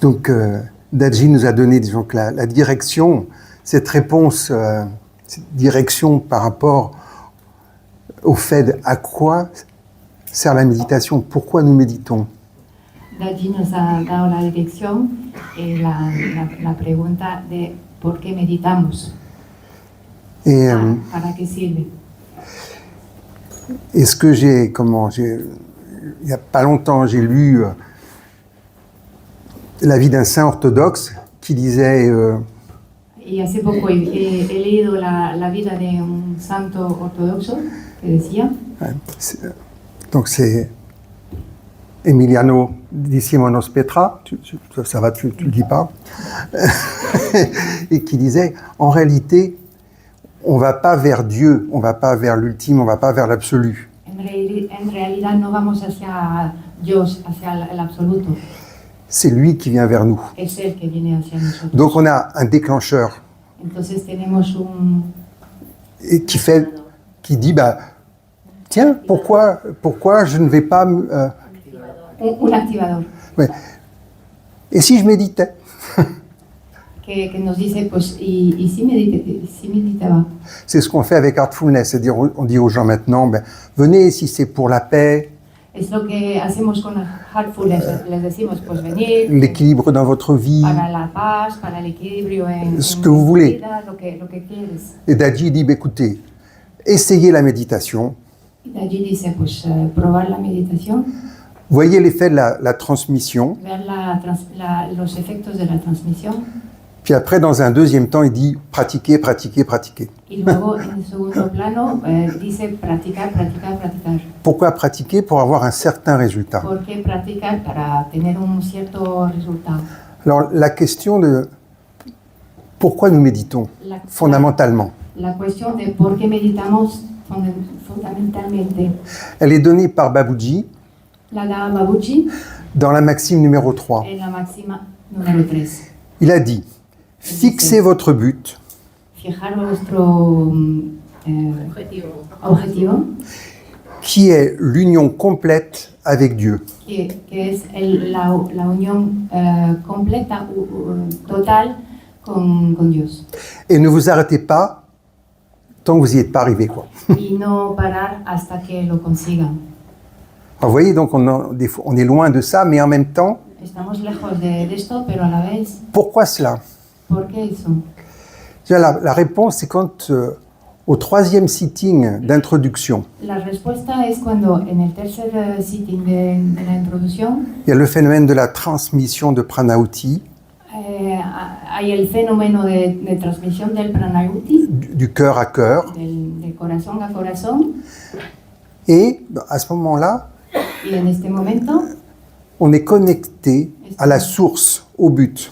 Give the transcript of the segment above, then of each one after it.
Donc, Daji nous a donné, disons que la direction, cette réponse, cette direction par rapport au fait à quoi sert la méditation, pourquoi nous méditons. Daji nos ha dado la dirección, la pregunta de por qué meditamos, Et, para qué sirve. et ce que il n'y a pas longtemps, j'ai lu la vie d'un saint orthodoxe qui disait Y hace poco he leído la vida de un santo ortodoxo que decía, donc c'est Emiliano di Simonos Petra, ça va, tu le dis pas, et qui disait, en réalité, on ne va pas vers Dieu, on ne va pas vers l'ultime, on ne va pas vers l'absolu. en realidad no vamos hacia Dios, hacia el absoluto, C'est lui qui vient vers nous. es Él que viene hacia nosotros. Donc on a un déclencheur Entonces tenemos et qui dit, bah, tiens, pourquoi je ne vais pas... un activador ouais. Et si je méditais? que nos dice, pues, y si meditaba. C'est ce qu'on fait avec Heartfulness, c'est-à-dire on dit aux gens maintenant, ben, venez si c'est pour la paix, Es lo que hacemos con Heartfulness, les decimos, pues venir l'équilibre dans votre vie. para la paz, para el equilibrio Ce en que vous voulez. vida, lo que quieres. Et Daji dit, ben, écoutez, essayez la méditation, Y allí dice, pues probar la meditación, voyez l'effet de la transmission, ver los efectos de la transmisión, puis après, dans un deuxième temps, il dit, pratiquez, pratiquez, pratiquez. y luego en el segundo plano dice practicar, practicar, practicar. Pourquoi pratiquer? Pour avoir un certain résultat. ¿Por qué practicar? Para tener un cierto resultado. Alors, la question de pourquoi nous méditons, fondamentalement, La cuestión de por qué meditamos fundamentalmente elle est donnée par Babuji la da Babuji dans la maxime numéro 3. en la máxima número 3. Il a dit, fixez votre but, Fijar vuestro objetivo, qui est l'union complète avec Dieu. que es la unión completa, total con Dios. Et ne vous arrêtez pas tant que vous n'y êtes pas arrivé, quoi. Y no parar hasta que lo consigan. Alors, vous voyez, donc des fois, on est loin de ça, mais en même temps, Estamos lejos de esto, pero a la vez, pourquoi cela? ¿por qué eso? La réponse, c'est quand, au troisième sitting d'introduction, La respuesta es cuando en el tercer sitting de la introducción il y a le phénomène de la transmission de pranauti, hay el fenómeno de transmisión del pranayuti, du cœur à cœur, de corazón a corazón, et à ce moment-là, y en este momento on est connecté à la source, au but.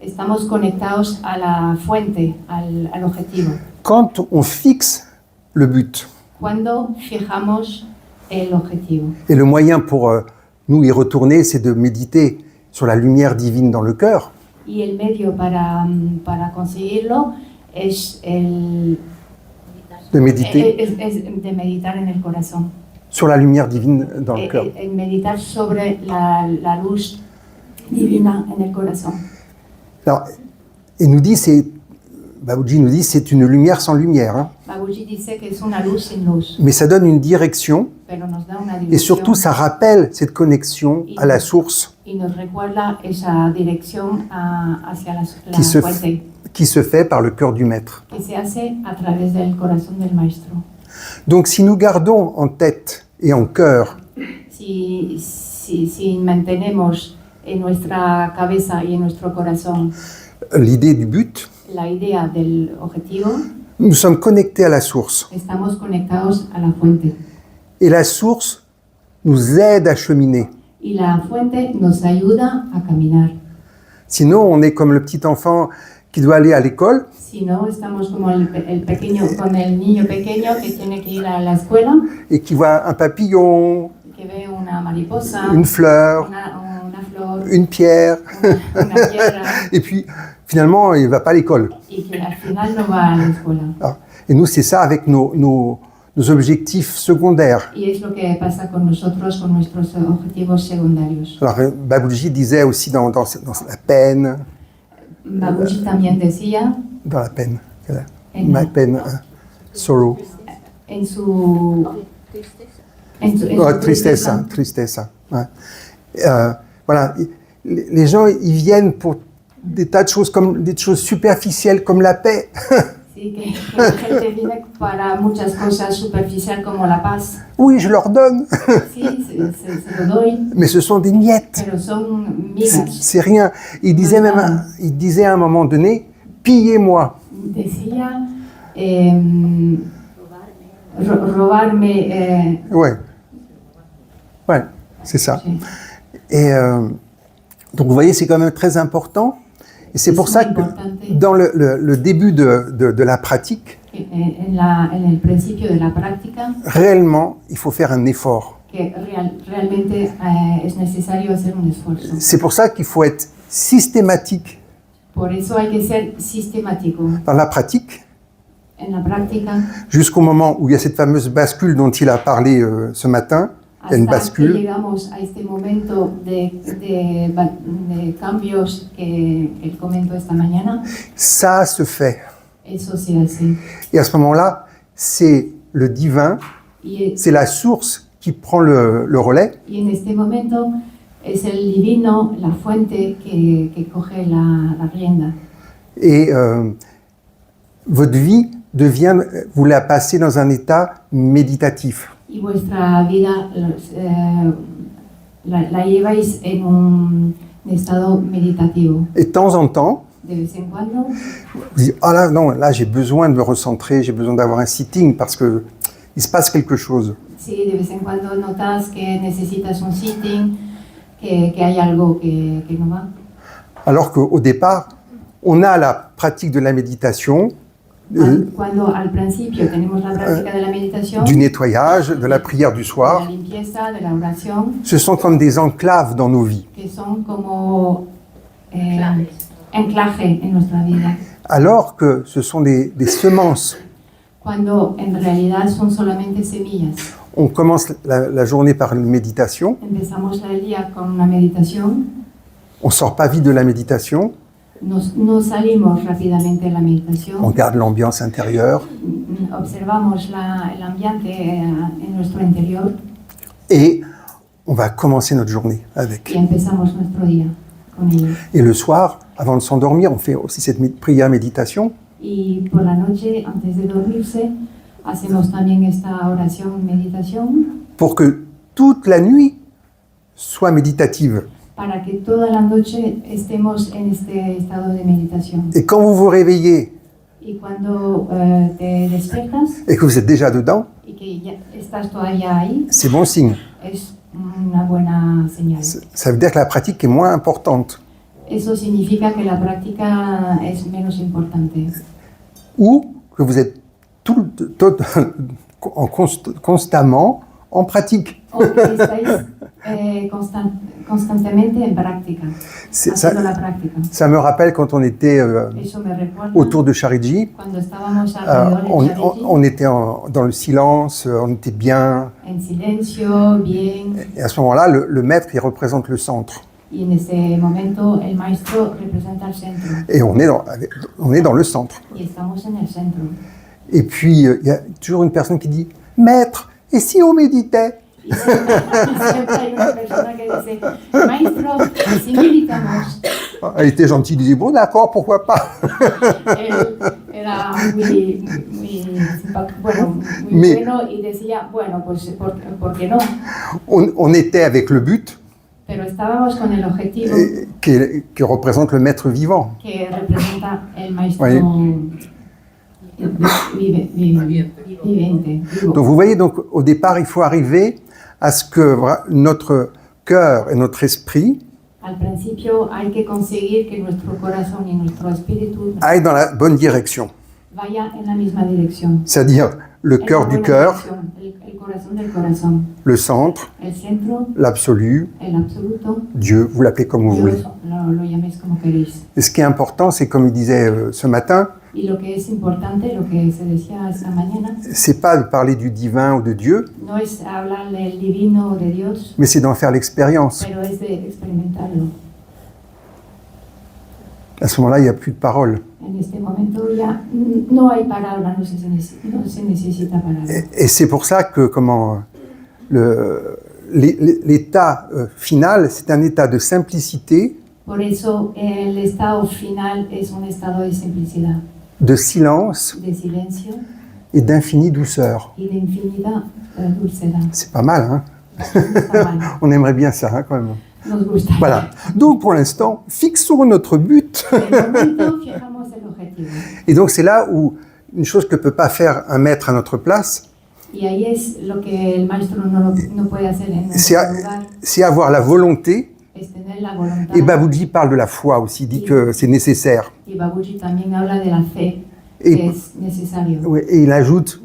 estamos conectados a la fuente, al objetivo. Quand on fixe le but, Cuando fijamos el objetivo. et le moyen pour nous y retourner, c'est de méditer sur la lumière divine dans le cœur, Y el medio para conseguirlo es de méditer es de meditar en el corazón. sur la lumière divine dans le cœur. En meditar sobre la luz divina en el corazón. Alors, il nous dit, Babuji nous dit, c'est une lumière sans lumière, hein, Babuji dice que es una luz sin luz, mais ça donne une direction, pero nos da una et dirección surtout ça rappelle cette connexion à la source y nos recuerda esa dirección hacia la fuente qui se fait par le cœur du maître. que se hace a través del corazón del maestro. Donc si nous gardons en tête et en cœur Si mantenemos en nuestra cabeza y en nuestro corazón l'idée du but, la idea del objetivo, nous sommes connectés à la source. estamos conectados a la fuente. Et la source nous aide à cheminer. Y la fuente nos ayuda a caminar. Sinon, on est comme le petit enfant qui doit aller à l'école Si no, estamos como el niño pequeño que tiene que ir a la escuela, et qui voit un papillon, que ve una mariposa, une fleur, una flor, une pierre, una piedra, et puis finalement, il ne va pas à l'école. y que al final no va a la escuela. Ah. Et nous, c'est ça avec nos nos objectifs secondaires. Y es lo que pasa con nosotros, con nuestros objetivos secundarios. Alors, Baboji disait aussi dans la peine, Babuji también decía dans la peine, en, ma peine, sorrow, en su tristeza, tristeza. Ouais. Voilà, les gens, ils viennent pour des tas de choses, comme des choses superficielles comme la paix. Sí, que la gente viene para muchas cosas superficiales como la paz. Oui, je leur donne, Sí, se lo doy, mais ce sont des miettes. pero son migas. C'est rien. Il disait même, il disait à un moment donné, pillez-moi. Decía robarme. Ouais. Ouais, c'est ça. Sí. Et donc vous voyez, c'est quand même très important. Et c'est pour ça que dans le début de la pratique, En el principio de la práctica, réellement, il faut faire un effort. que realmente es necesario hacer un esfuerzo. C'est pour ça qu'il faut être systématique Por eso hay que ser sistemático dans la pratique, en la práctica, jusqu'au moment où il y a cette fameuse bascule dont il a parlé ce matin. Il y a une hasta que bascule. llegamos a este momento de cambios que él comentó esta mañana. Ça se fait. Eso se hace. Et à ce moment-là, c'est le divin, Y, c'est la source qui prend le relais. y en este momento es el divino, la fuente que coge la rienda. Et votre vie devient, vous la passez dans un état méditatif. Y vuestra vida la lleváis en un estado meditativo. Et de temps en temps, De vez en cuando, vous dites, ah là, non, là j'ai besoin de me recentrer, j'ai besoin d'avoir un sitting parce que il se passe quelque chose. sí, de vez en cuando notas que necesitas un sitting, que hay algo que no va. Alors qu'au départ, on a la pratique de la méditation, Cuando al principio tenemos la práctica de la meditación, du nettoyage, de la prière du de la soir. limpieza, de la oración, Ce sont comme des enclaves dans nos vies. que son como anclaje en nuestra vida, Alors que ce sont des semences. cuando en realidad son solamente semillas. On commence la journée par une méditation. Empezamos el día con una meditación, On sort pas vite de la méditation. no salimos rápidamente de la On meditación, garde l'ambiance intérieure. observamos el ambiente en nuestro interior Et on va commencer notre journée avec. y empezamos nuestro día con ello. Et le soir, avant de s'endormir, on fait aussi cette prière méditation. Y por la noche, antes de dormirse, hacemos también esta oración, meditación, Pour que toute la nuit soit méditative. para que toda la noche estemos en este estado de meditación. Et quand vous vous réveillez Y cuando te despiertas et que vous êtes déjà dedans, y que ya estás todavía ahí, c'est bon signe. es una buena señal. Ça veut dire que la pratique est moins importante. Eso significa que la práctica es menos importante. Ou que vous êtes constamment en pratique. O que estáis constantemente en práctica, haciendo la práctica. Ça me rappelle quand on était Eso me recuerda autour de Chariji. cuando estábamos alrededor de Charity, On était dans le silence, on était bien. en silencio, bien, Et à ce moment-là, le maître, il représente le centre. y en ese momento el maestro representa el centro, Et on est dans le centre. y estamos en el centro. Et puis, il y a toujours une personne qui dit « Maître, et si on méditait ?» Y siempre hay una persona que dice, maestro, si meditamos. Elle était gentille, elle disait « Bon, d'accord, pourquoi pas ?» Él era muy bueno, y decía, bueno, pues, ¿por qué no? On était avec le but Pero estábamos con el objetivo qui représente le maître vivant. que representa el maestro vivente, vivo. Donc vous voyez, donc, au départ, il faut arriver à ce que notre cœur et notre esprit Al principio hay que conseguir que nuestro corazón y nuestro espíritu aillent dans la bonne direction. vaya en la misma dirección. C'est-à-dire le En cœur la du buena cœur, dirección, el corazón del corazón, le centre, el centro, l'absolu, el absoluto, Dieu, vous l'appelez comme vous voulez. Dios, lo llaméis como queréis. Et ce qui est important, c'est comme il disait ce matin, Y lo que es importante, lo que se decía esta mañana, c'est pas de parler du divin ou de Dieu, no es hablar del divino o de Dios, mais c'est d'en faire l'expérience. pero es de experimentarlo. À ce moment-là, il n'y a plus de parole. En este momento ya no hay palabra, no se necesita palabra. Et c'est pour ça que l'état final, c'est un état de simplicité, Por eso el estado final es un estado de simplicidad, de silence de silencio et d'infinie douceur. y de infinita dulzura. C'est pas mal, hein? No está mal, On aimerait bien ça, hein, quand même. nos gusta. Voilà. Donc, pour l'instant, fixons notre but. De momento fijamos el objetivo. Et donc, c'est là où une chose que ne peut pas faire un maître à notre place, Y ahí es lo que el maestro no puede hacer en c'est nuestro lugar, c'est avoir la volonté. es tener la voluntad. Et Babuji parle de la foi aussi, il dit que c'est nécessaire. Y Babuji también habla de la fe, Et- que es necesario. Oui, et il ajoute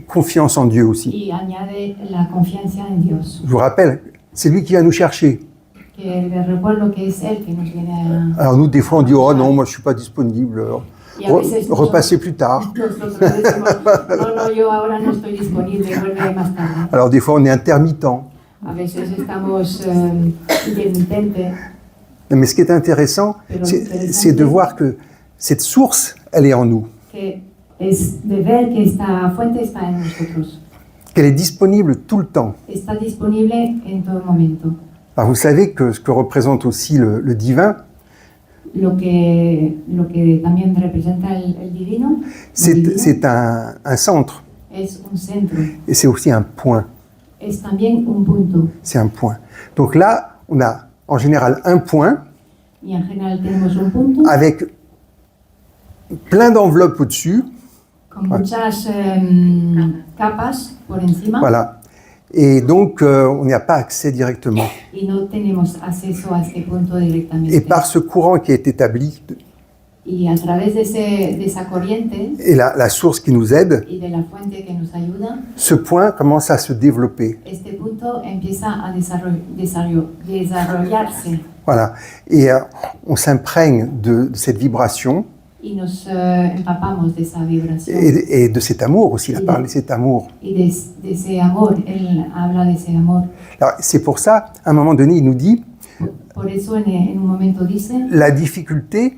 confiance en Dieu aussi. Y añade la confianza en Dios. Je vous rappelle, c'est lui qui va nous chercher. Que les recuerdo que es Él que nos viene a... Alors nous, des fois, on dit « Oh non, moi je ne suis pas disponible, Y a veces repassez plus tard nosotros decimos, no, yo ahora no estoy disponible, vuelve más tarde. ». Alors des fois, on est intermittent. A veces estamos intermitentes, Mais ce qui est intéressant, c'est de voir que cette source, elle est en nous, que es de ver que esta fuente está en nosotros, qu'elle est disponible tout le temps. está disponible en todo momento. Alors vous savez que ce que représente aussi le divin, Lo que también representa el divino, lo divino c'est un centre, es un centro, et c'est aussi un point. es también un punto. C'est un point. Donc là, on a en général un point Y en general tenemos un punto avec plein d'enveloppes au-dessus. con muchas capas por encima. Voilà. Et donc, on n'y a pas accès directement. Y no tenemos acceso a este punto directamente. Et par ce courant qui est établi, Y a través de esa corriente et la source qui nous aide, y de la fuente que nos ayuda, ce point commence à se développer. este punto empieza a desarrollarse Voilà. Et on s'imprègne de cette vibration y nos empapamos de esa vibración et de cet amour aussi. Il a parlé de cet amour. y de ese amor. Él habla de ese amor. Alors, c'est pour ça, à un moment donné, il nous dit, Por eso en un momento dice, la difficulté,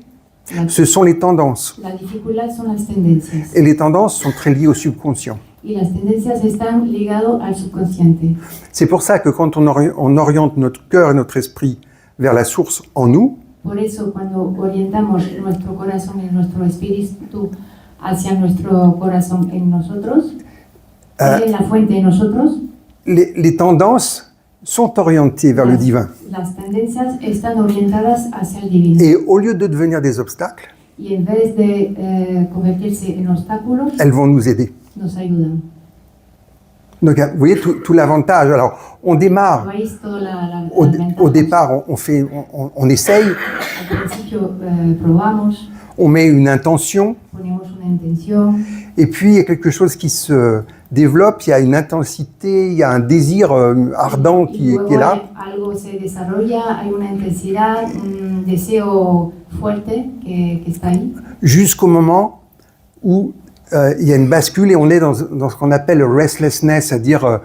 ce sont les tendances. la dificultad son las tendencias. Et les tendances sont très liées au subconscient. Y las tendencias están ligadas al subconsciente. C'est pour ça que quand on oriente notre cœur et notre esprit vers la source en nous, Por eso cuando orientamos nuestro corazón y nuestro espíritu hacia nuestro corazón en nosotros, en la fuente en nosotros, les tendances sont orientées vers le divin. las tendencias están orientadas hacia el divino. Et au lieu de devenir des obstacles, Y en vez de convertirse en obstáculos, elles vont nous aider. nos ayudan. Donc, vous voyez tout l'avantage. Alors, on démarre. ¿Veis toda la Au ventajas? départ, on essaye, Al principio probamos, on met une intention, ponemos una intención, et puis il y a quelque chose qui se développe, il y a une intensité, il y a un désir ardent y qui luego est là, algo se desarrolla, hay una intensidad, un deseo fuerte que está ahí, jusqu'au moment où il y a une bascule et on est dans ce qu'on appelle le restlessness, c'est-à-dire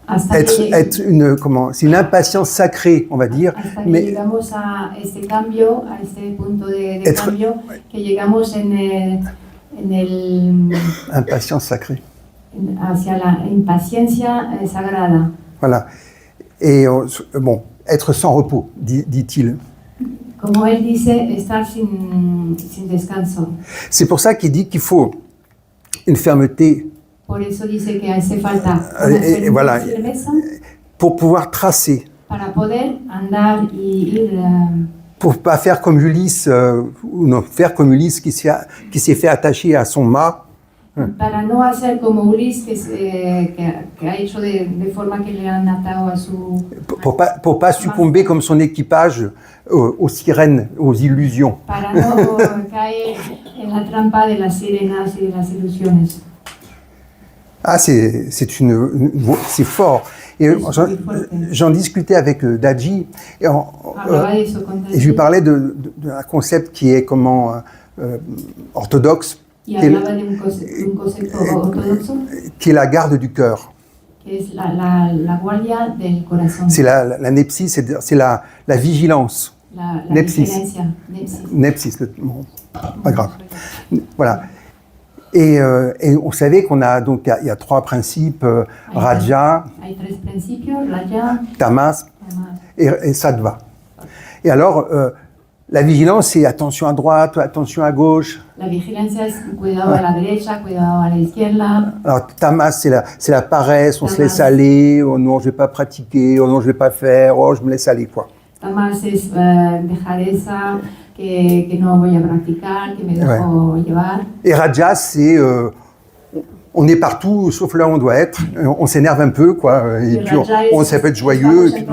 hasta être c'est une impatience sacrée, on va dire, hasta que mais llegamos a este cambio, a este punto de Être- cambio, que llegamos impatience sacrée. hacia la impaciencia sagrada. Voilà. Et bon, être sans repos, dit-il. Como él dice, estar sin descanso. C'est pour ça qu'il dit qu'il faut une fermeté Por eso dice que hace falta et voilà, firmeza pour pouvoir tracer, para poder andar y ir, pour pas faire comme Ulysse, ou non, faire comme Ulysse qui s'est fait attacher à son mât. para no hacer como Ulises que ha hecho de forma que le han atado a su... Pour pas succomber comme son équipage aux sirènes, aux illusions. Para no caer en la trampa de las sirenas y de las ilusiones. Ah, c'est fort. Et es muy fuerte. j'en discutais avec Daji, et, Hablaba de eso con et je lui Daji, parlais d'un concept qui est orthodoxe, y qui est, hablaba de un concepto ortodoxo, qui est la garde du cœur. que es la guardia del corazón, C'est la nepsis, c'est la vigilance. la Nepsis. vigilancia, nepsis. Nepsis, bon, pas grave. Voilà. Et on savait qu'on a donc il y a 3 principes, Raja, Hay 3 principios, Raja, Tamas Tamas. et Sattva. Et alors, la vigilance, c'est attention à droite, attention à gauche. La vigilancia es cuidado a la derecha, cuidado a la izquierda. Alors, Tamas, c'est la paresse, on se laisse Tamas. aller, oh non, je vais pas pratiquer, oh non, je vais pas faire, oh, je me laisse aller, quoi. Tamas es dejareza, que no voy a practicar, que me dejo llevar. Et Raja, c'est on est partout sauf là où on doit être, on s'énerve un peu, quoi, et puis on sait pas être joyeux, et puis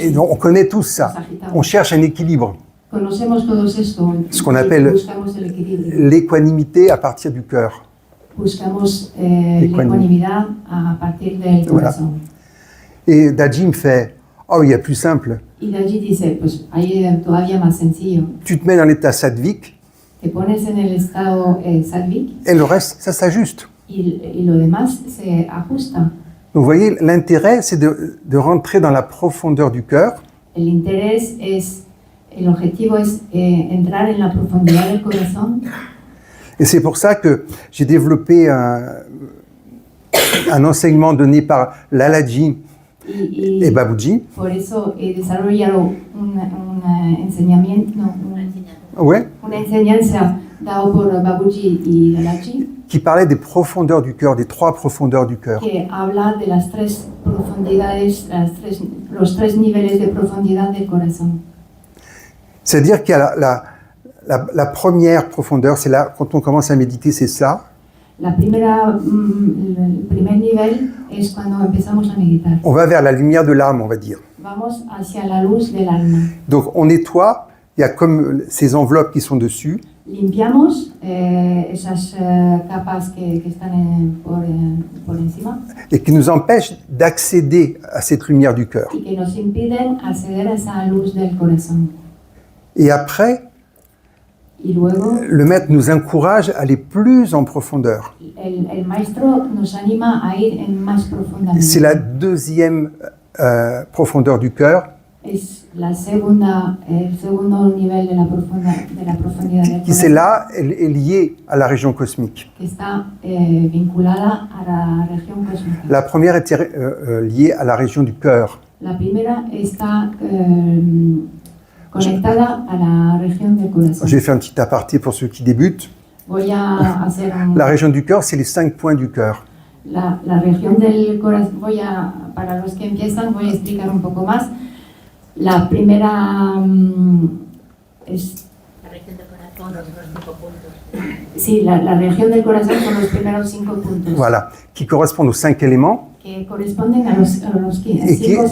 et donc on connaît tous ça. On cherche un équilibre, Conocemos todos esto, ce qu'on appelle buscamos el equilibrio. l'équanimité à partir du cœur. Buscamos ecuanimidad a partir del corazón. Et Daji me fait, oh, il y a plus simple. Y Daji dice, pues hay todavía más sencillo. Tu te mets dans l'état sattvique, Te pones en el estado sattvic et le reste, ça s'ajuste. y lo demás se ajusta. Donc vous voyez, l'intérêt, c'est de rentrer dans la profondeur du cœur. El objetivo es entrar en la profundidad del corazón. Et c'est pour ça que j'ai développé un enseignement donné par Lalaji et Babuji. Por eso he desarrollado un enseñamiento, Ouais, una enseñanza dado por Babuji y Lalaji, qui parlait des profondeurs du cœur, des 3 profondeurs du cœur. que habla de las 3 profundidades, los 3 niveles de profundidad del corazón. C'est-à-dire qu'il y a la première profondeur, c'est là, quand on commence à méditer, c'est ça. El primer nivel es cuando empezamos a meditar. On va vers la lumière de l'âme, on va dire. Vamos hacia la luz del alma. Donc on nettoie, il y a comme ces enveloppes qui sont dessus. Limpiamos esas capas que están por encima Et qui nous empêchent d'accéder à cette lumière du cœur. y que nos impiden acceder a esa luz del corazón. Et après, Y luego le maître nous encourage à aller plus en profondeur. el maestro nos anima a ir en más profundamente. C'est la deuxième profondeur du cœur Es el segundo nivel de la profundidad del qui, celle-là, est liée à la région cosmique. que está vinculada a la región cósmica. La première était liée à la région du cœur. La primera está conectada a la región del corazón. J'ai fait un petit aparté pour ceux qui débutent. Voy a hacer La région du cœur, c'est les 5 points du cœur. la región del corazón. Para los que empiezan, voy a explicar un poco más. La primera es... La región del corazón, los 5 puntos. Sí, la región del corazón son los primeros 5 puntos. Voilà, qui correspondent aux 5 éléments. Que corresponden a los 5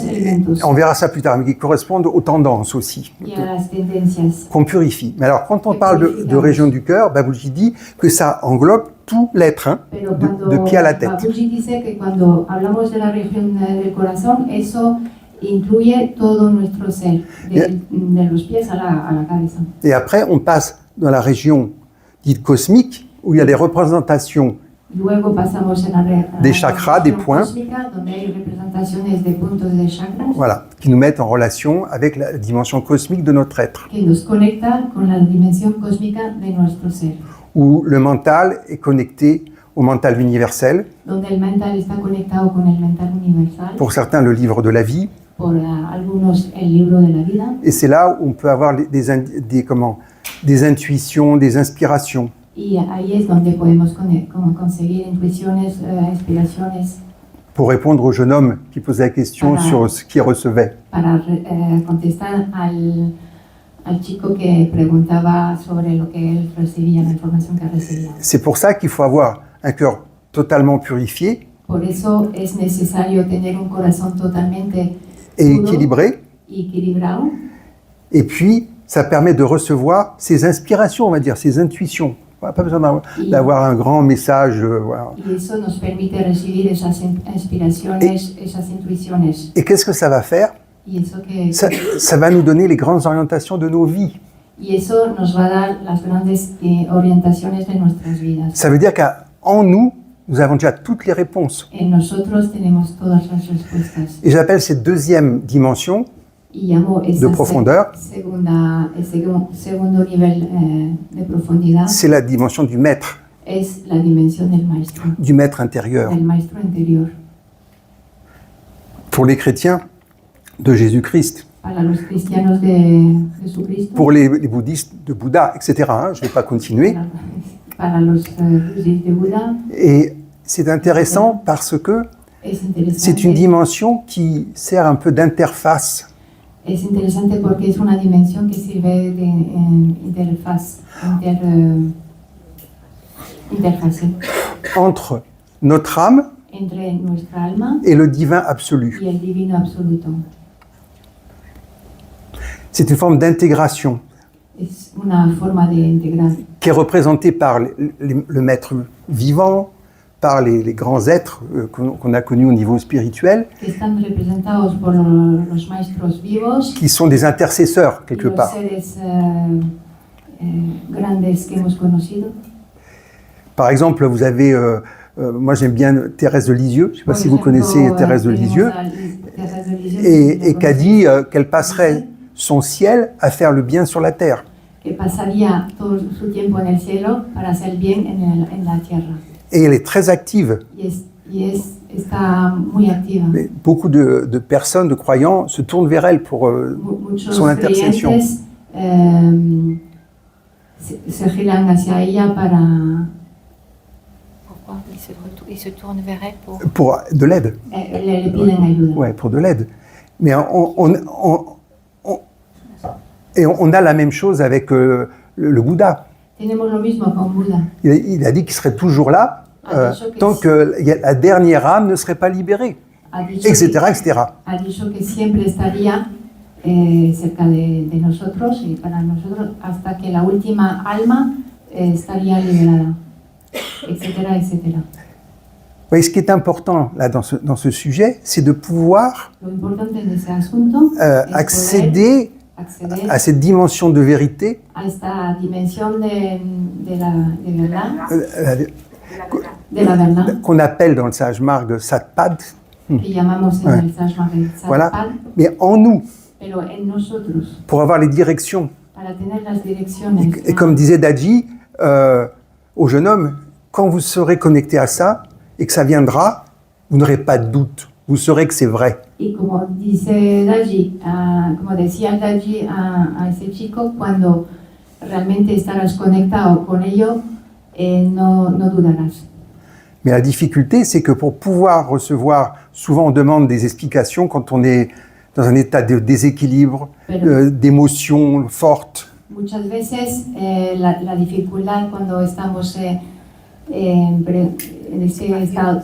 elementos. On verra ça plus tard, mais qui correspondent aux tendances aussi, Y a las tendencias. qu'on purifie. Mais alors, quand on parle de région du cœur, Babuji dit que ça englobe tout l'être, hein, Pero de pied à la tête. Babuji dice que cuando hablamos de la región del corazón, eso incluye todo nuestro ser, de los pies a la cabeza. Et après, on passe dans la région dite cosmique, où il y a les représentations Luego pasamos en des chakras, des points, cósmica, donde hay representaciones de puntos de chakras, voilà, qui nous mettent en relation avec la dimension cosmique de notre être, que nos conecta con la dimensión cósmica de nuestro ser, où le mental est connecté au mental universel, donde el mental está conectado con el mental universal, pour certains le livre de la vie, por algunos el libro de la vida, et c'est là où on peut avoir des intuitions, des inspirations. y ahí es donde podemos conseguir intuiciones, inspiraciones Pour répondre au jeune homme qui posait la question sur ce qu'il recevait. para contestar al chico que preguntaba sobre lo que él recibía, la información que recibía. C'est pour ça qu'il faut avoir un cœur totalement purifié Por eso es necesario tener un corazón totalmente et puro équilibré, y equilibrado. et puis ça permet de recevoir ces inspirations, on va dire, ces intuitions. Pas besoin d'avoir un grand message. Voilà. Y eso nos permite recibir esas inspiraciones, esas intuiciones. Et qu'est-ce que ça va faire? Y eso que Ça va nous donner les grandes orientations de nos vies. y eso nos va a dar las grandes orientaciones de nuestras vidas. Ça veut dire qu'en nous, nous avons déjà toutes les réponses. En nosotros tenemos todas las respuestas. Et j'appelle cette deuxième dimension Y llamo esa de profondeur, segundo nivel de profundidad, c'est la dimension du maître, es la dimensión du maître intérieur. del maestro interior. Pour les chrétiens de Jésus-Christ, Para los cristianos de Jesucristo, pour les bouddhistes de Bouddha, etc. Je ne vais pas continuer. para los budistas de Buda, Et c'est intéressant parce que es interesante. c'est une dimension qui sert un peu d'interface Es interesante porque es una dimensión que sirve de interfase entre notre âme entre nuestra alma et le divin absolu. y el divino absoluto. C'est une forme d'intégration Es una forma de integrar qui est représentée par le maître vivant, par les grands êtres qu'on a connus au niveau spirituel, que están representados por los maestros vivos qui sont des intercesseurs y quelque los part. seres grandes que hemos conocido. Par exemple, vous avez, moi j'aime bien Thérèse de Lisieux, je ne sais pas Por si vous ejemplo, connaissez Thérèse de tenemos Lisieux, a Thérèse de Lisieux, et qui a dit qu'elle passerait son ciel à faire le bien sur la terre. que pasaría todo su tiempo en el cielo para hacer bien en la tierra. Et elle est très active. Está muy activa. Mais beaucoup de personnes, de croyants, se tournent vers elle pour Muchos son intercession. creyentes se giran hacia ella para Pourquoi il se tourne vers elle pour... Pour de l'aide. le piden ayuda. Ouais, pour de l'aide. Mais on a la même chose avec le Bouddha. Tenemos lo mismo con Buda. Il a dit qu'il serait toujours là tant que la dernière âme ne serait pas libérée, Ha dicho etc., que- etc. Ha dicho que siempre estaría cerca de nosotros y para nosotros hasta que la última alma estaría liberada, etcétera, etcétera. Vous voyez, ce qui est important là, dans ce sujet, c'est de pouvoir Lo importante de ese asunto es accéder acceder à cette dimension de vérité a esta dimensión de verdad, de la verdad, qu'on appelle dans le Sage Marg Satpad, que llamamos en el Sashmar el voilà, Satpad, mais en nous, pero en nosotros, pour avoir les directions. para tener las direcciones. Et comme disait Daji au jeune homme, quand vous serez connecté à ça et que ça viendra, vous n'aurez pas de doute, vous saurez que c'est vrai. Y como dice Daji, como decía Daji a ese chico, cuando realmente estarás conectado con ello, no dudarás. Mais la difficulté, c'est que pour pouvoir recevoir, souvent on demande des explications quand on est dans un état de déséquilibre, d'émotions fortes. Muchas veces la dificultad cuando estamos en ese estado,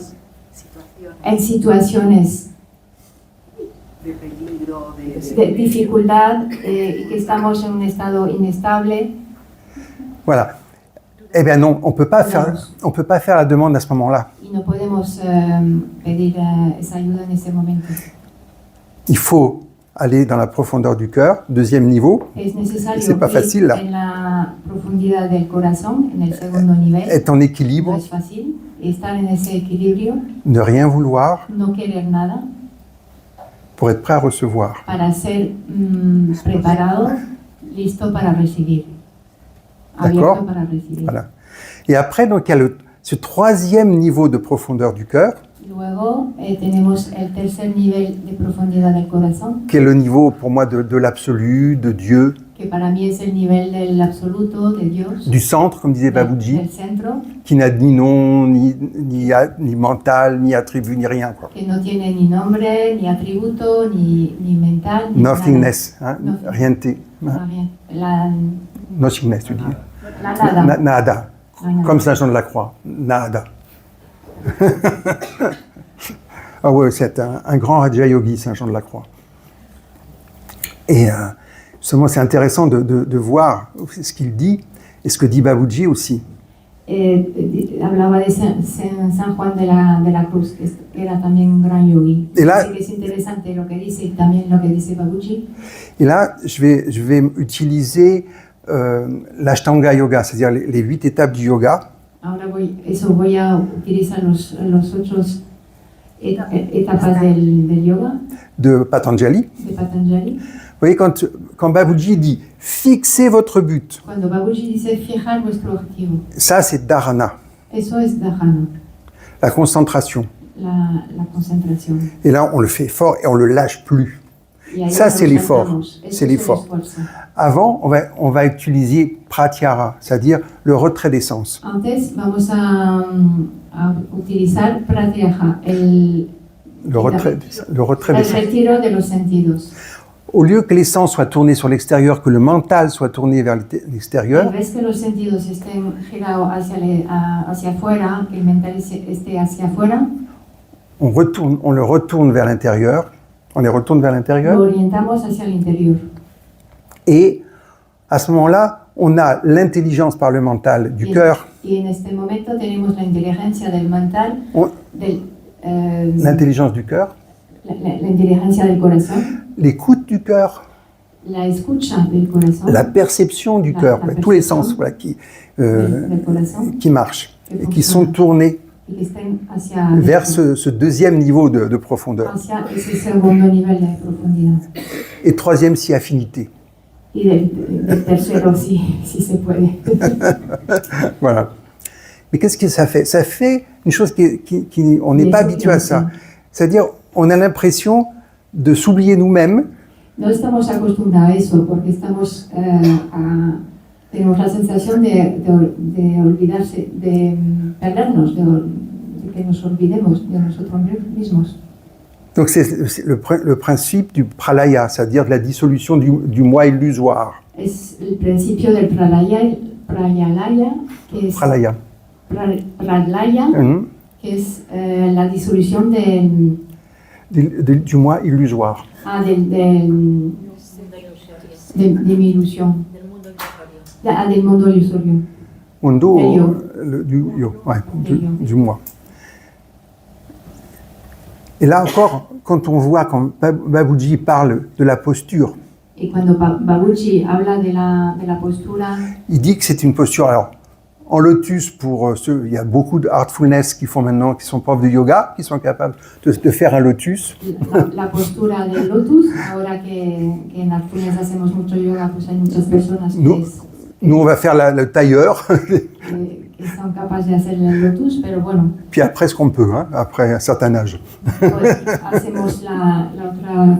en situaciones de peligro, de dificultad y que estamos en un estado inestable, Voilà. Eh bien non, on ne peut pas faire la demande à ce moment-là. y no podemos pedir esa ayuda en ese momento. Il faut aller dans la profondeur du cœur, deuxième niveau, Es necesario C'est pas ir facile, là. en la profundidad del corazón, en el segundo nivel. être en No équilibre, es fácil estar en ese equilibrio, ne rien vouloir no querer nada, pour être prêt à recevoir. para ser preparado, listo para recibir, abierto D'accord. para recibir. Voilà. Et après, donc, il y a ce troisième niveau de profondeur du cœur, Luego tenemos el tercer nivel de profundidad del corazón, qui est le niveau pour moi de l'absolu, de Dieu, que para mí es el nivel del absoluto, de Dios, du centre, comme disait del Babuji, centro, qui n'a ni nom, ni mental, ni attribut, ni rien, quoi. que no tiene ni nombre, ni atributo, ni mental, ni Nothingness, hein, Nothing. rien de nada. Ah, bien. La nothingness, tu dis. nada. Nada. La nada. Comme Saint Jean de la Croix, nada. Ah ouais, c'est un grand Raja Yogi, Saint Jean de la Croix. Et justement, c'est intéressant de voir ce qu'il dit et ce que dit Babuji aussi. hablaba de San Juan de la Cruz, que era también un gran yogi. Et là- Así que es interesante lo que dice y también lo que dice Babuji. Et là, je vais utiliser l'Ashtanga Yoga, c'est-à-dire les 8 étapes du yoga. Ahora voy a utilizar los 8 etapas del yoga De Patanjali. de Patanjali. Vous voyez, quand Babuji dit « fixez votre but Cuando Babuji dice fijar vuestro objetivo, », ça c'est dharana, eso es dharana, la concentration. la concentración. Et là, on le fait fort et on le lâche plus. Y ahí Ça, nos c'est l'effort. soltamos. Eso C'est es el l'effort. esfuerzo. Avant, on va utiliser pratyahara, c'est-à-dire le retrait des sens. Antes vamos a utilizar pratyahara, el Le retrait des sens. retiro de los sentidos. Au lieu que les sens soient tournés sur l'extérieur, que le mental soit tourné vers En l'extérieur, vez que los sentidos estén girados hacia afuera, que el mental esté hacia afuera, on le retourne vers l'intérieur. On les retourne vers lo l'intérieur. orientamos hacia el interior. Et à ce moment-là, on a l'intelligence par le mental du Y- cœur, Y en este momento tenemos la inteligencia del mental, on- la l'intelligence du cœur, inteligencia del corazón, l'écoute du cœur, la escucha del corazón, la perception du La- cœur, la tous les perception. sens voilà, del corazón, qui marchent que et qui sont funciona, tournés y que estén hacia vers ce deuxième niveau de profondeur. hacia ese segundo nivel de profundidad. Et troisième, si affinité. Y del tercero, si se puede. Voilà. Mais qu'est-ce que ça fait? Ça fait une chose on n'est pas habitué à ça. C'est-à-dire, on a l'impression de s'oublier nous-mêmes No estamos acostumbrados a eso porque tenemos la sensación de olvidarse, de perdernos, de que nos olvidemos de nosotros mismos. Donc c'est le principe du pralaya, c'est-à-dire de la dissolution du moi illusoire. Es el principio del pralaya, que es, Pralaya. pralaya, que es la disolución Du moi illusoire. de mi ilusión, del mundo ilusorio. Mundo, Del yo. du moi. Et là encore, quand on voit, quand Babuji parle de la posture, Y cuando Babuji habla de la postura, il dit que c'est une posture, alors, en lotus pour ceux, il y a beaucoup de heartfulness qui font maintenant, qui sont profs de yoga, qui sont capables de faire un lotus. la postura del lotus, ahora que en Artfunes hacemos mucho yoga, pues hay muchas personas Nous, on va faire le tailleur, que son capaces de hacer el lotus, pero bueno, puis après ce qu'on peut, hein, après un certain âge. pues hacemos la otra.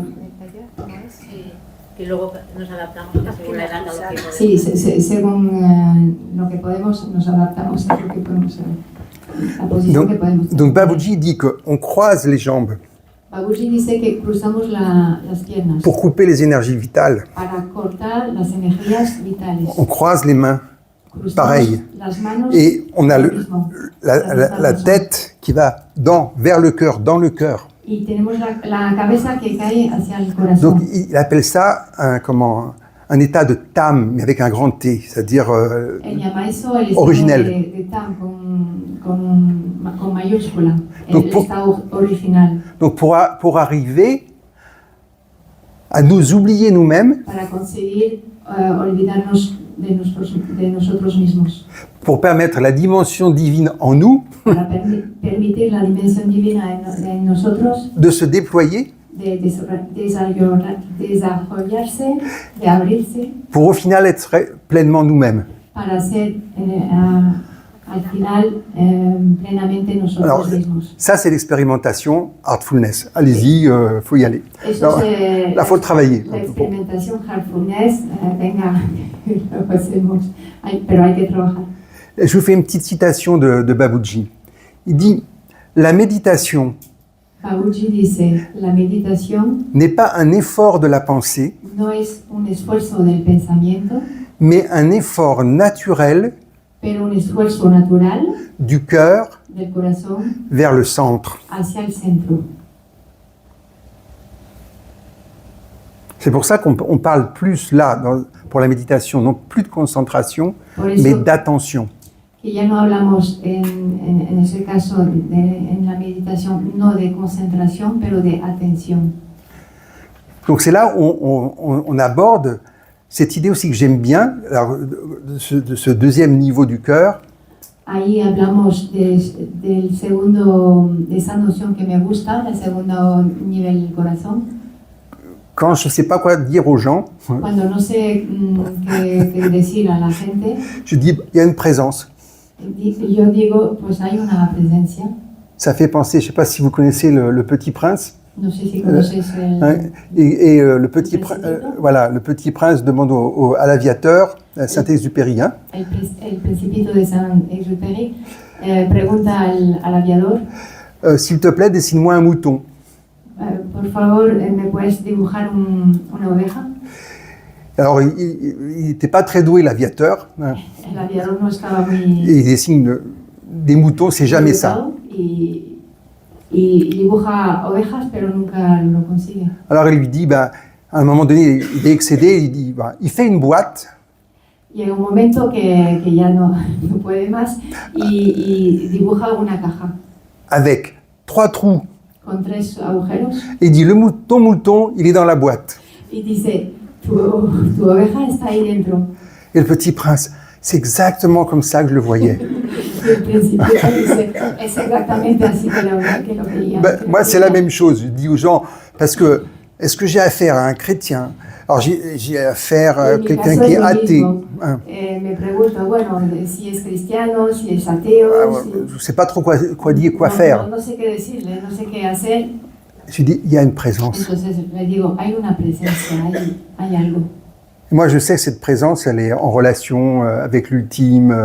Y luego nos adaptamos según la edad a lo que podemos. Sí, según lo que podemos, nos adaptamos a lo que podemos, la posición que podemos. Donc Babuji dit qu'on croise les jambes Babuji dice que cruzamos las piernas pour couper les énergies vitales. para cortar las energías vitales. On croise les mains, Cruzamos pareil. las manos Et on a lo mismo. la tête qui va vers le cœur, dans le cœur. Y tenemos la cabeza que cae hacia el Donc corazón. il appelle ça un état de tam, mais avec un grand T, c'est-à-dire Él llama eso el estado originel. de tam con mayúscula, Donc, el estado original. Donc pour arriver à nous oublier nous-mêmes, Para conseguir olvidarnos de nosotros mismos, pour permettre la dimension divine en nous para permitir la dimensión divina en nosotros de se déployer, de desarrollarse, de abrirse, pour au final être pleinement nous-mêmes. para ser al final plenamente nosotros Alors, mismos. ça c'est l'expérimentation Heartfulness. Allez-y, faut y aller. Eso Alors, es là, faut le travailler. la experimentación Heartfulness, venga, lo hacemos, pero hay que trabajar. Je vous fais une petite citation de Babuji. Il dit « La méditation Babuji dice, la meditación n'est pas un effort de la pensée, no es un esfuerzo del pensamiento, mais un effort naturel pero un esfuerzo natural du cœur del corazón vers le centre. hacia el centro. » C'est pour ça qu'on parle plus là, pour la méditation, non plus de concentration, Por eso mais d'attention. que ya no hablamos en ese caso en la meditación no de concentración, pero de atención. Donc c'est là où on aborde cette idée aussi que j'aime bien, alors, de ce deuxième niveau du cœur. Ahí hablamos de esa noción que me gusta, el segundo nivel del corazón. Quand je ne sais pas quoi dire aux gens, Cuando no sé qué decir a la gente, je dis il y a une présence. yo digo, pues hay una presencia. Ça fait penser, je ne sais pas si vous connaissez le Petit Prince. No sé si conoces Hein, le Petit Prince, voilà, le Petit Prince demande à l'aviateur, à Saint-Exupéry, hein, el Principito de Saint-Exupéry, pregunta al aviador, s'il te plaît, dessine-moi un mouton. por favor, ¿me puedes dibujar una oveja? Alors, il n'était pas très doué, l'aviateur. Hein, El aviador no estaba et muy il dessine des moutons, c'est jamais ça. educado y dibuja ovejas, pero nunca lo consigue. Alors, il lui dit, ben, à un moment donné, il est excédé, il dit, ben, il fait une boîte. Llega un momento que ya no puede más y dibuja una caja Avec 3 trous. con 3 agujeros Et il dit, ton mouton, il est dans la boîte. y dice, tu oveja está ahí dentro. Et le Petit Prince, c'est exactement comme ça que je le voyais. Y el Principito dice, es exactamente así que lo veía. Ben, moi, c'est la même chose. Je dis aux gens, parce que, est-ce que j'ai affaire à un chrétien? Alors, j'ai affaire à En mi quelqu'un caso qui es est lo athée. mismo. Hein. Me pregunto, bueno, si es cristiano, si es ateo, Je ne sais pas trop quoi dire, quoi faire. No sé qué decirle, no sé qué hacer. Je dis, il y a une présence. Entonces le digo, hay una presencia, hay algo. Et moi, je sais que cette présence, elle est en relation avec l'ultime,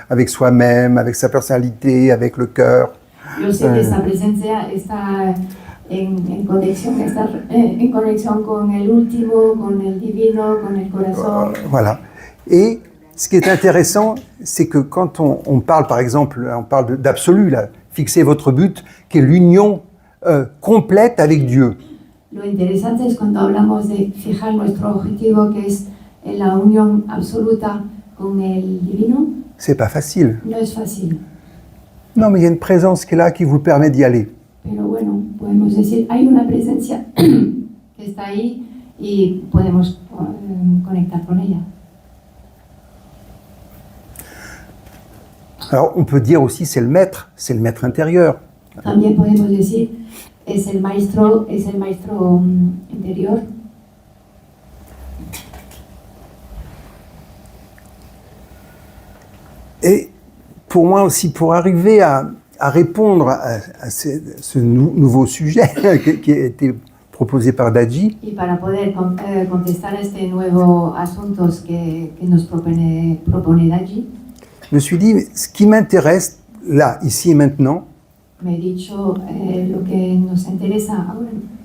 avec soi-même, avec sa personnalité, avec le cœur. Yo sé que esta presencia está en conexión con el último, con el divino, con el corazón. Voilà. Et ce qui est intéressant, c'est que quand on parle, par exemple, on parle d'absolu, là, fixez votre but, qui est l'union complète avec Dieu. Lo interesante es cuando hablamos de fijar nuestro objetivo, que es la unión absoluta con el divino. C'est pas facile. No es fácil, Non, mais il y a une présence qui est là, qui vous permet d'y aller. pero bueno, podemos decir, hay una presencia que está ahí y podemos conectar con ella. Alors, on peut dire aussi, c'est le maître intérieur. También podemos decir, es el maestro interior. Et pour moi aussi, pour arriver à répondre à ce nouveau sujet qui a été proposé par Daji, Y para poder contestar a este nuevo asuntos que nos propone Daji, je me suis dit, ce qui m'intéresse là, ici et maintenant, me he dicho lo que nos interesa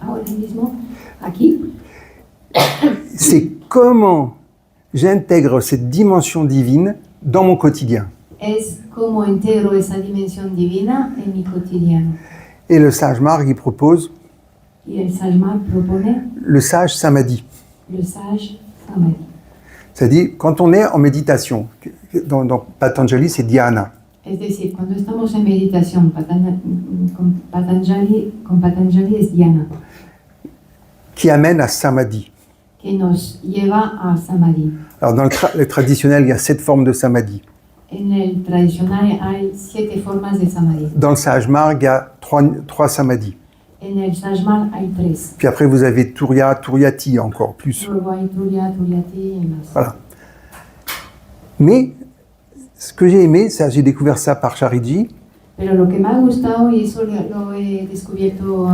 ahora mismo, aquí, c'est comment j'intègre cette dimension divine dans mon quotidien. es cómo integro esa dimensión divina en mi cotidiano. Et le sage Marg, il propose Y el Sajma propone le sage samadhi. le sage samadhi. C'est-à-dire, quand on est en méditation, dans Patanjali, c'est dhyana. Es decir, cuando estamos en meditación, con Patanjali es dhyana, Qui amène à samadhi. que nos lleva a samadhi. Alors, dans le traditionnel, il y a 7 formes de samadhi. En el tradicional hay 7 formas de samadhi. Dans le sage Marg, il y a 3 samadhis. En el Sajma hay 3. Puis après, vous avez Turiya, Turiyati, encore plus. Luego hay Turiya, Turiyati y más. Voilà. Mais, ce que j'ai aimé, ça, j'ai découvert ça par Chariji, Pero lo que me ha gustado, y eso lo he descubierto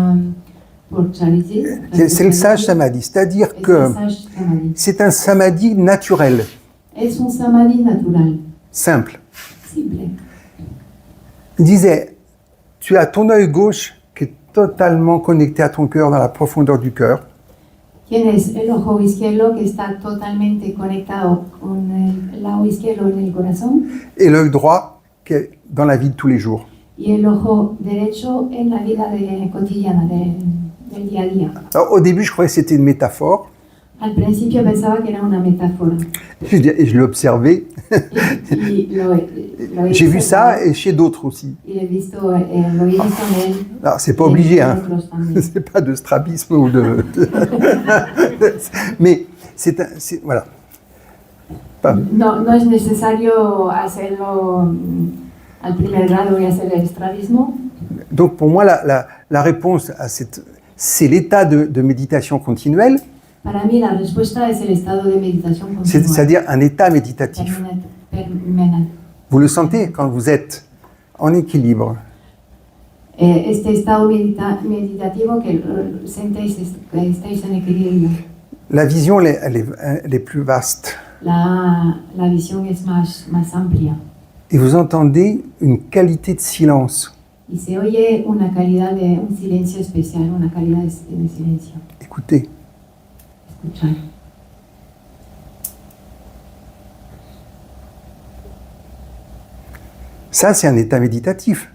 por Charity, c'est le sage samadhi. C'est-à-dire es que el sage samadhi. c'est un samadhi naturel, Es un samadhi natural, simple. simple. Il disait, tu as ton œil gauche qui est totalement connecté à ton cœur, dans la profondeur du cœur. Tienes el ojo izquierdo que está totalmente conectado con el lado izquierdo en el corazón Et l'œil droit qui est dans la vie de tous les jours. y el ojo derecho en la vida cotidiana del día a día. Alors, au début, je croyais que c'était une métaphore. Al principio pensaba que era una metáfora. Et je l'ai observé. J'ai vu ça et chez d'autres aussi. Y lo he visto en él. Alors, c'est pas y en obligé, hein. otros también. C'est pas de strabisme ou de. Mais voilà. Pas- No es necesario hacerlo al primer grado y hacer el estrabismo. Donc pour moi, la réponse à c'est l'état de méditation continuelle, Para mí la respuesta es el estado de meditación continua. c'est-à-dire un état méditatif. Permanente. Vous le sentez quand vous êtes en équilibre, Este estado meditativo que sentéis que estáis en equilibrio. la vision elle est plus vaste. La visión es más amplia Et vous entendez une qualité de silence. y se oye una calidad de un silencio especial, una calidad de silencio. Écoutez, Escuchar. ça c'est un état méditatif.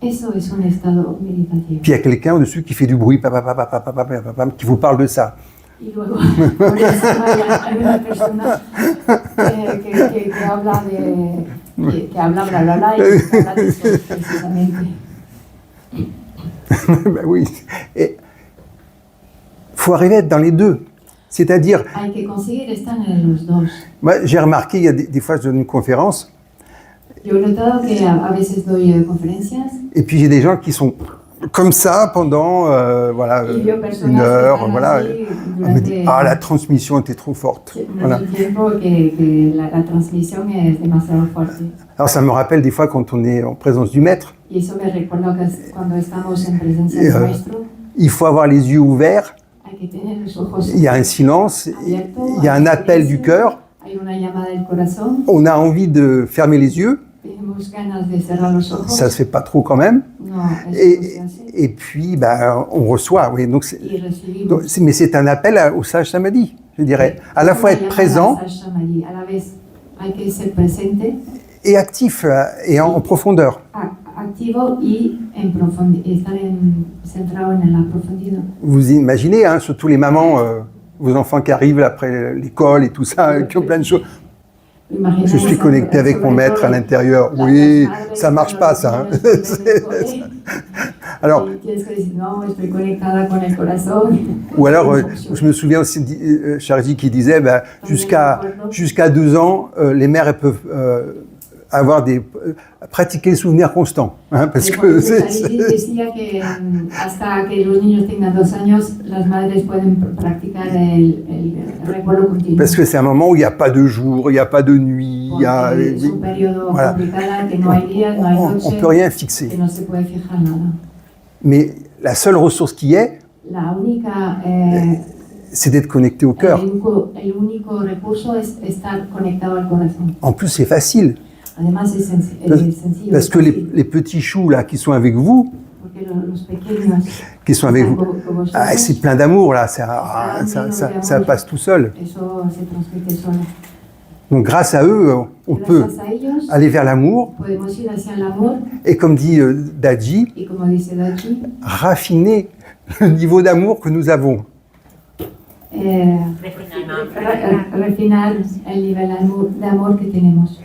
Eso es un estado meditativo. Puis il y a quelqu'un au-dessus qui fait du bruit, qui vous parle de ça. Y luego por encima hay una persona que habla que habla bla bla bla y que habla de eso precisamente. Ben oui. Il faut arriver à être dans les deux. C'est-à-dire, Hay que conseguir estar en los dos. moi j'ai remarqué, il y a des fois je donne une conférence, Yo he notado que a veces doy conferencias et puis j'ai des gens qui sont comme ça pendant voilà, y veo une personas que heure. están Voilà. así On me dit, durante ah, la transmission était trop forte. Voilà. mucho tiempo que la transmisión es demasiado fuerte. Alors ça me rappelle des fois quand on est en présence du maître, Y eso me recuerda que cuando estamos en presencia Y, del maestro, il faut avoir les yeux ouverts, hay que tener los ojos il y a un silence, abiertos, il y a un appel du cœur, hay una llamada del corazón, on a envie de fermer les yeux, tenemos ganas de cerrar los ojos. ça se fait pas trop quand même, No, eso no se hace. et puis ben, on reçoit. Oui, donc Y recibimos. mais c'est un appel au sage samadhi, je dirais. À la fois Es être una présent llamada al Samadhi. A la vez hay que ser presente, et actif et en profondeur. activo y estar centrado en la profundidad. Vous imaginez, hein, surtout les mamans, vos enfants qui arrivent après l'école et tout ça, qui ont plein de choses. Imagináis Je suis connecté avec mon maître à l'intérieur. Oui, ça marche pas ça. Hein. Alors, Tienes que decir, no, estoy conectada con el corazón. ou alors, je me souviens aussi de Charji qui disait, ben, jusqu'à 2 ans, les mères elles peuvent avoir pratiquer le souvenir constant, hein, parce que Charity decía que hasta que los niños tengan 2 años, las madres pueden practicar el recuerdo continuo. parce que c'est un moment où il n'y a pas de jour, il n'y a pas de nuit, il y a, Porque es un periodo voilà. complicado, que no hay días, no hay On noches, peut rien fixer. que no se puede fijar nada. Mais la seule ressource qui est, La única, c'est d'être connecté au cœur. el único recurso es estar conectado al corazón. En plus, c'est facile, Además es sencillo. parce que les petits choux là qui sont avec vous, Porque los pequeños qui sont avec vous, con vosotros, ah, c'est plein d'amour là, ça passe tout seul. eso se transmite solo. Donc grâce à eux, on peut Gracias a ellos aller vers l'amour podemos ir hacia el amor et comme dit Daji, y como dice Dachi, raffiner le niveau d'amour que nous avons. refinar el nivel de amor que tenemos.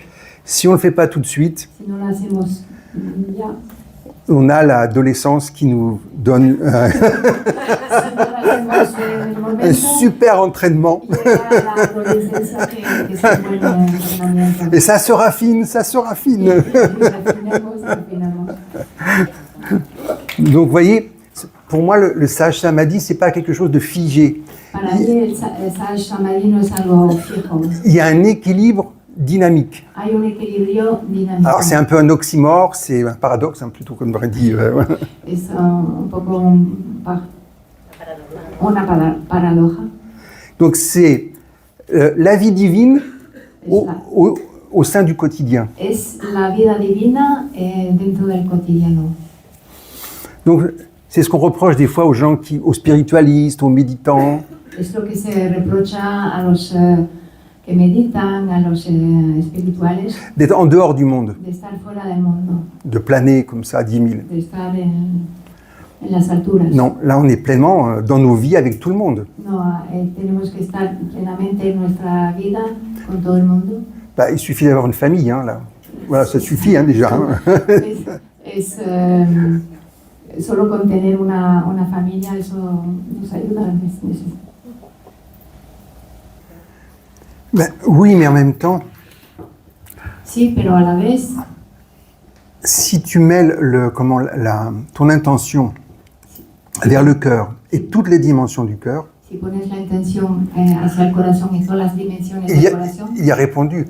Si on ne le fait pas tout de suite, Si no lo hacemos ya, on a l'adolescence qui nous donne si no lo hacemos en el un momento, super entraînement. llega la adolescencia que es un buen entrenamiento. Et ça se raffine, ça se raffine. Refinamos. Donc vous voyez, pour moi le sage samadhi, c'est pas quelque chose de figé. Para mí el Sage Samadhi no es algo fijo. Il y a un équilibre dynamique. Hay un equilibrio dinámico. Alors c'est un peu un oxymore, c'est un paradoxe, hein, plutôt comme j'aurais dit. Voilà. Es un poco una paradoja. Donc c'est la vie divine au sein du quotidien. Es la vida divina dentro del cotidiano. Donc c'est ce qu'on reproche des fois aux gens aux spiritualistes, aux méditants. Es lo que se reprocha a los que meditan, a los espirituales, D'être en dehors du monde, de estar fuera del mundo, de planer comme ça à 10 000. de estar en las alturas. Non, là on est pleinement dans nos vies avec tout le monde. No, tenemos que estar plenamente en nuestra vida con todo el mundo. Bah, il suffit d'avoir une famille, hein, là. Voilà, ça suffit hein, déjà. Hein. Solo con tener una familia, eso nos ayuda. Ben, oui, mais en même temps, Sí, pero a la vez, si tu mêles ton intention vers le cœur et toutes les dimensions du cœur, si pones la intención hacia el corazón y todas las dimensiones il y del a, corazón, il y a répondu.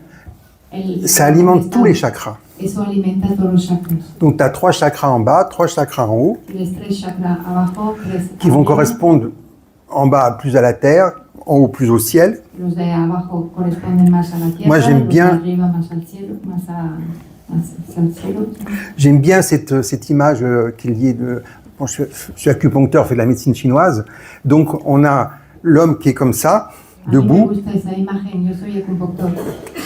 Ça alimente tous les chakras. Eso alimenta todos los chakras. Donc tu as 3 chakras en bas, 3 chakras en haut, Tienes 3 chakras abajo, 3 qui vont arriba. correspondre en bas plus à la terre, en haut plus au ciel. Los de abajo corresponden más a la tierra, Moi, j'aime los bien- de arriba más al cielo, más hacia el cielo. J'aime bien cette image qui est liée de... Bon, je suis acupuncteur, je fais de la médecine chinoise. Donc on a l'homme qui est comme ça, A mí me debout, gusta esa imagen, yo soy acupuntor.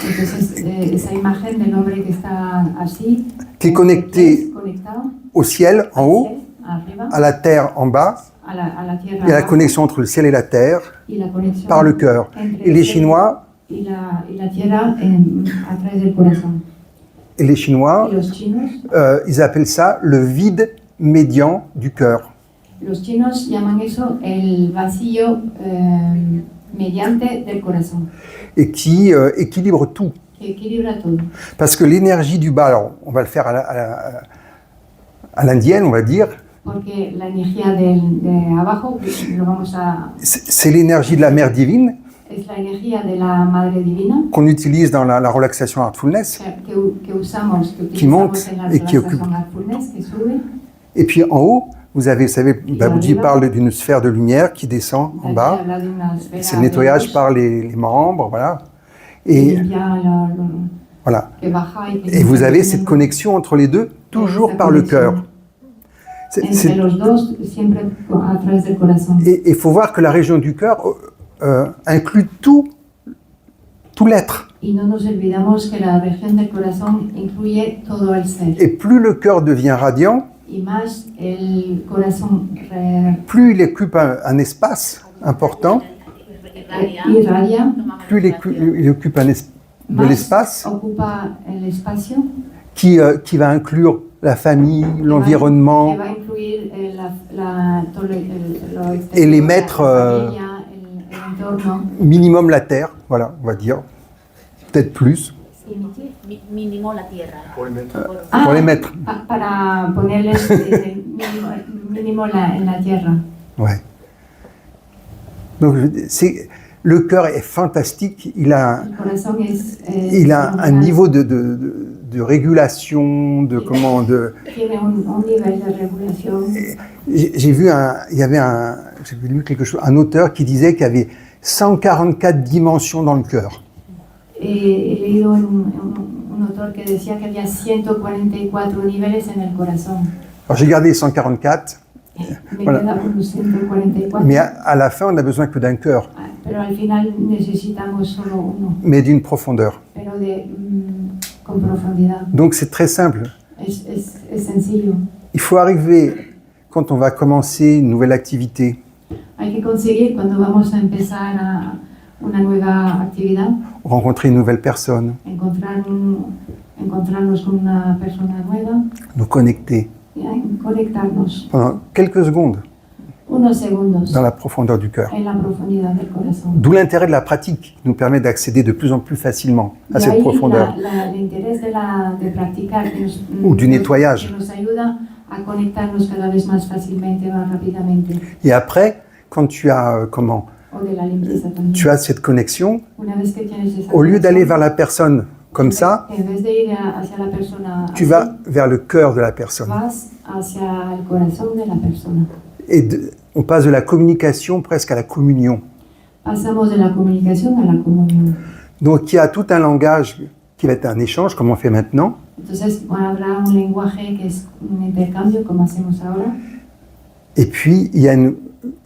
Entonces, esa imagen del hombre que está así, qui est connecté conectado au ciel en al haut, cielo, arriba, à la terre en bas, a la tierra et à la abajo, connexion entre le ciel et la terre y la conexión par le cœur. entre Et les el cielo Chinois, y la tierra a través del corazón. et les Chinois, Y los chinos ils appellent ça le vide médian du cœur. Los chinos llaman eso el vacío mediante del corazón, Et qui équilibre tout. que equilibra todo. Parce que l'énergie du bas, alors on va le faire à l'indienne, on va dire, Porque la energía de abajo, lo vamos a, c'est l'énergie de la mère divine es la energía de la Madre Divina qu'on utilise dans la relaxation Heartfulness. que usamos, que Qui monte utilizamos en la et qui relaxación Heartfulness, que sube. Et puis en haut, vous savez, Babaji parle d'une sphère de lumière qui descend en Aquí bas. habla de una esfera C'est le nettoyage de luz par les membres, voilà. que Et limpia voilà. que baja y que Et vous limpia avez el cette mundo. connexion entre les deux, toujours Esa par le conexión cœur. Entre los dos, siempre a través del corazón. Et il faut voir que la région du cœur inclut tout l'être. Y no nos olvidamos que la región del corazón incluye todo el ser. Et plus le cœur devient radiant, Y más el corazón plus il occupe un espace important, irradia, plus il occupe de más l'espace ocupa el espacio, qui va inclure la famille, que l'environnement, va a incluir todo lo exterior, Et les mettre, la familia, el entorno, minimum la terre, voilà, on va dire, peut-être plus, Mínimo la tierra. pour les mettre. para ponerles mínimo en la tierra. Ouais. Donc le cœur est fantastique, il a El corazón es un fenomenal. niveau de régulation, Tiene un nivel de regulación. J'ai vu j'ai lu quelque chose, un auteur qui disait qu'il y avait 144 dimensions dans le cœur. He leído un autor que decía que había 144 niveles en el corazón. Alors j'ai gardé 144, Me Voilà. queda con los 144. mais à la fin on n'a besoin que d'un cœur, Pero al final necesitamos solo uno, mais d'une profondeur. pero con profundidad. Donc c'est très simple. Es sencillo. Il faut arriver, quand on va commencer une nouvelle activité, Hay que conseguir cuando vamos a empezar una nueva actividad, rencontrer une nouvelle personne, encontrarnos con una persona nueva nous connecter y conectarnos pendant quelques secondes unos segundos dans la profondeur du cœur. en la profundidad del corazón. D'où l'intérêt de la pratique, qui nous permet d'accéder de plus en plus facilement à Y cette ahí profondeur. el interés de practicar que O du nettoyage. que nos ayuda a conectarnos cada vez más fácilmente, más rápidamente, Et après, quand tu as o de la limpieza también. tu as cette connexion, Una vez que tienes esa au lieu d'aller conexión, vers la personne comme ça, en vez de ir hacia la persona tu así, vas vers le cœur de la personne. vas hacia el corazón de la persona. Et on passe de la communication presque à la communion. Pasamos de la comunicación a la comunión. Donc il y a tout un langage qui va être un échange, comme on fait maintenant, Entonces habrá un lenguaje que es un intercambio, como hacemos ahora. et puis il y a une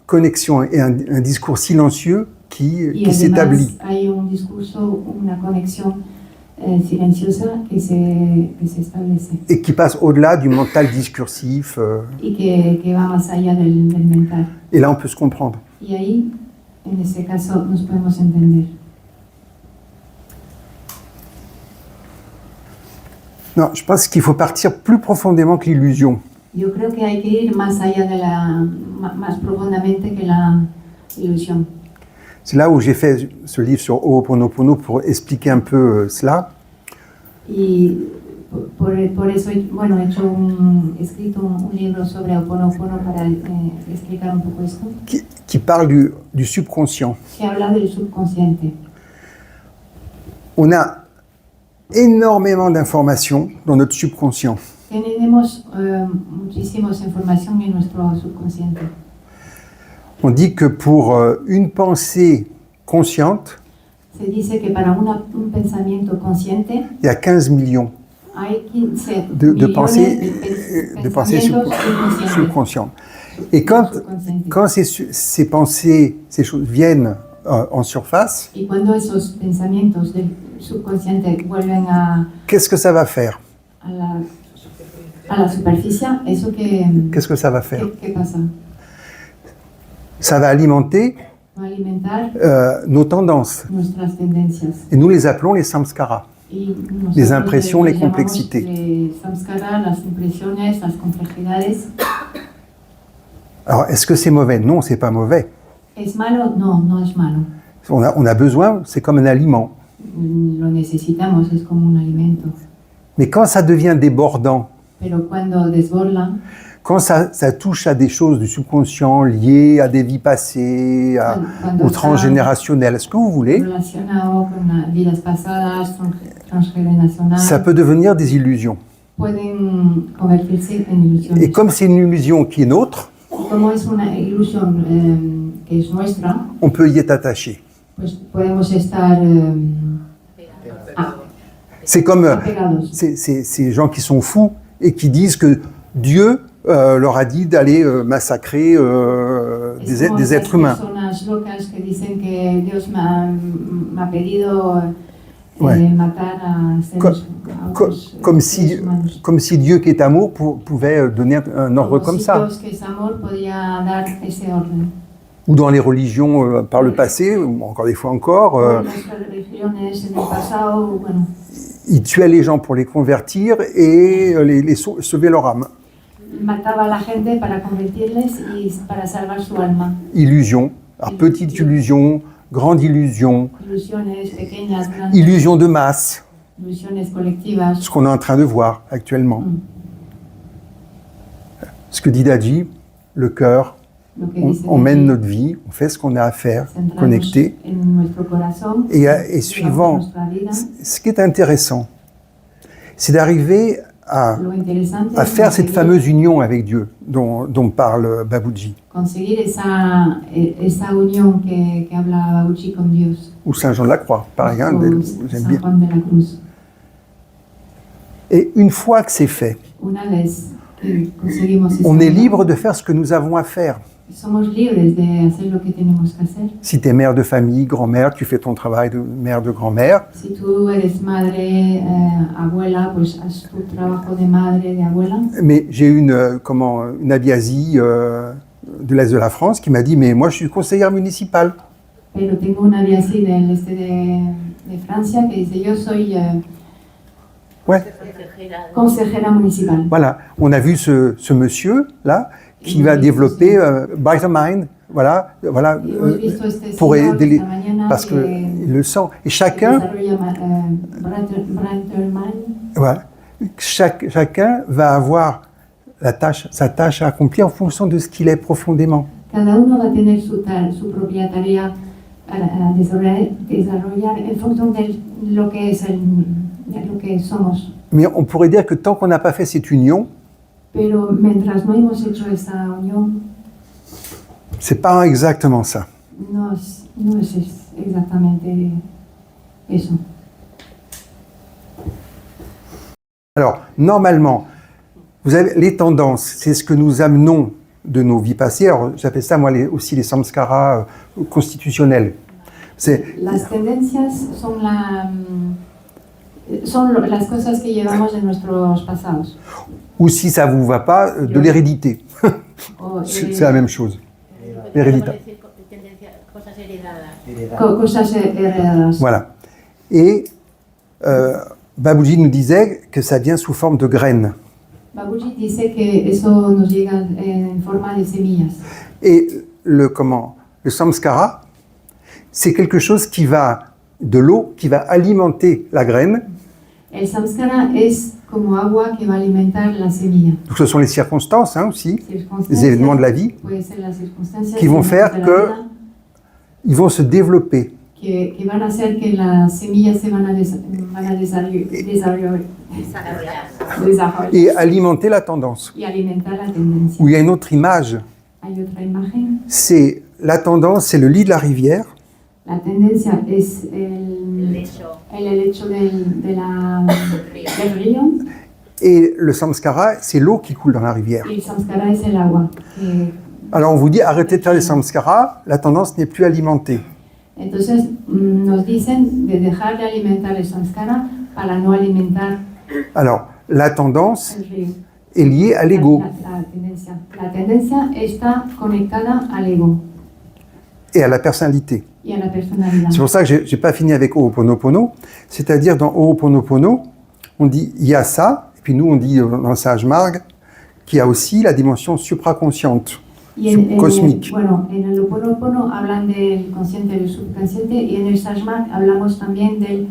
connexion et un discours silencieux Y qui s'établit. además hay un discurso, una conexión silenciosa que se establece et qui passe au-delà du mental discursif. y que va más allá del mental. Et là, on peut se comprendre. Y ahí, en ese caso, nos podemos entender. Non, je pense qu'il faut partir plus profondément que l'illusion. Yo creo que hay que ir más allá más profundamente que la ilusión. C'est là où j'ai fait ce livre sur Ho'oponopono pour expliquer un peu cela. Y por eso, bueno, he escrito un libro sobre Ho'oponopono para explicar un poco esto, Qui parle du subconscient. que habla del subconsciente. On a énormément d'informations dans notre subconscient. Tenemos muchísimas información en nuestro subconsciente. On dit que pour une pensée consciente, Se dice que para un pensamiento consciente il y a 15 millions hay 15 de millones pensées, de de pensées pensamientos subconscientes. subconscientes. Et quand ces pensées, ces choses viennent en surface, Y cuando esos pensamientos del subconsciente vuelven qu'est-ce que ça va faire? a la superficie, eso Qu'est-ce que ça va faire? ¿qué pasa? Ça va alimenter Va a alimentar nos tendances. nuestras tendencias. Et nous les appelons les samskaras. Y nosotros Les impressions, les llamamos complexités. les samskaras, las impresiones, las complejidades. Alors, est-ce que c'est mauvais? Non, c'est pas mauvais. ¿Es malo? No, no es malo. On a besoin, c'est comme un aliment. Lo necesitamos, es como un alimento. Mais quand ça devient débordant, Pero cuando desborda, quand ça touche à des choses du subconscient liées à des vies passées, Cuando au está transgénérationnel, ce que vous voulez, relacionado con las vidas pasadas, transgeneracionales, ça peut devenir des illusions. pueden convertirse en ilusiones. Et comme c'est une illusion qui est nôtre, Como es una ilusión que es nuestra, on peut y être attaché. pues podemos estar C'est comme apegados. ces gens qui sont fous et qui disent que Dieu leur a dit d'aller massacrer Es como des esas êtres humains. personas locas que dicen que Dios me ha pedido Ouais. matar a seres, a otros Comme seres humanos. si Dieu qui est amour pouvait donner un ordre Como comme si ça. Dios, que es amor, podía dar ese orden. Ou dans les religions par le passé, ou encore des fois encore, En nuestras religiones en el pasado, bueno, ils tuaient les gens pour les convertir et sauver leur âme. mataba a la gente para convertirles y para salvar su alma. Illusion. Alors petite illusion, grande illusion, Ilusiones pequeñas, grandes, illusion de masse, ilusiones colectivas. ce qu'on est en train de voir actuellement. Ce que dit Dadji, le cœur, Lo que dice on mène Dadji, notre vie, on fait ce qu'on a à faire, centrarnos connecté. en nuestro corazón, Et llevamos suivant, nuestra vida. ce qui est intéressant, c'est d'arriver Lo interesante à es faire cette conseguir- fameuse union avec Dieu dont parle Babuji, conseguir esa unión que habla Babuji con Dios, ou Saint Jean de la Croix, par exemple. con J'aime San bien. Juan de la Cruz. Et une fois que c'est fait, Una vez que conseguimos esa on est unión, libre de faire ce que nous avons à faire. somos libres de hacer lo que tenemos que hacer. Si tu es mère de famille, grand-mère, tu fais ton travail de mère de grand-mère. Si tú eres madre, abuela, pues haz tu trabajo de madre, de abuela. Mais j'ai une Abiazi de l'Est de la France qui m'a dit « Mais moi, je suis conseillère municipale. Pero tengo una vía así del este de Francia que dice, yo soy Ouais, consejera municipal. voilà. On a vu ce monsieur-là qui va développer Brighter Mind, voilà, Hemos visto este pour señor aider esta mañana parce que qu'il le sent. Et chacun, desarrolla Brighter Mind. voilà, chacun va avoir sa tâche à accomplir en fonction de ce qu'il est profondément. Cada uno va a tener su propia tarea a desarrollar en función de lo que es de lo que somos. Mais on pourrait dire que tant qu'on n'a pas fait cette union, Pero mientras no hemos hecho esa unión, c'est pas exactement ça. no es exactamente eso. Alors, normalement, vous avez les tendances, c'est ce que nous amenons de nos vies passées. Alors, j'appelle ça, moi, aussi les samskaras constitutionnels. C'est Las tendencias son son las cosas que llevamos de nuestros pasados. Ou si ça ne vous va pas, de l'hérédité. O, C'est la même chose. L'hérédité. Cosas heredadas. Cosas heredadas. Voilà. Et Babuji nous disait que ça vient sous forme de graines. Babuji dice que eso nos llega en forma de semillas. Et le samskara, c'est quelque chose qui va, de l'eau, qui va alimenter la graine. El samskara es como agua que va a alimentar la semilla. Donc ce sont les circonstances aussi, Circunstancias, les événements de la vie, puede ser las circunstancias qui vont de faire la que vida, ils vont se développer. que van a hacer que las semillas se van a desarrollar Et alimenter la tendance. y alimentar la tendencia. Où il y a une autre image, Hay otra imagen. c'est la tendance, c'est le lit de la rivière, La tendencia es el helecho del río et le samskara, c'est l'eau qui coule dans la rivière. y el samskara es el agua. Alors on vous dit, arrêtez de faire les samskaras, la tendance n'est plus alimentée. Entonces nos dicen de dejar de alimentar el samskara para no alimentar Alors, la tendance el río. est liée à l'ego La tendencia está conectada al ego et à la personnalité. y a la personalidad. C'est pour ça que je n'ai pas fini avec Ho'oponopono. C'est-à-dire, dans Ho'oponopono, on dit il y a ça, et puis nous on dit dans Sage Marg qu'il y a aussi la dimension supraconsciente, cosmique. Bueno, en el Ho'oponopono hablan del consciente y del subconsciente, y en el Sajmak hablamos también del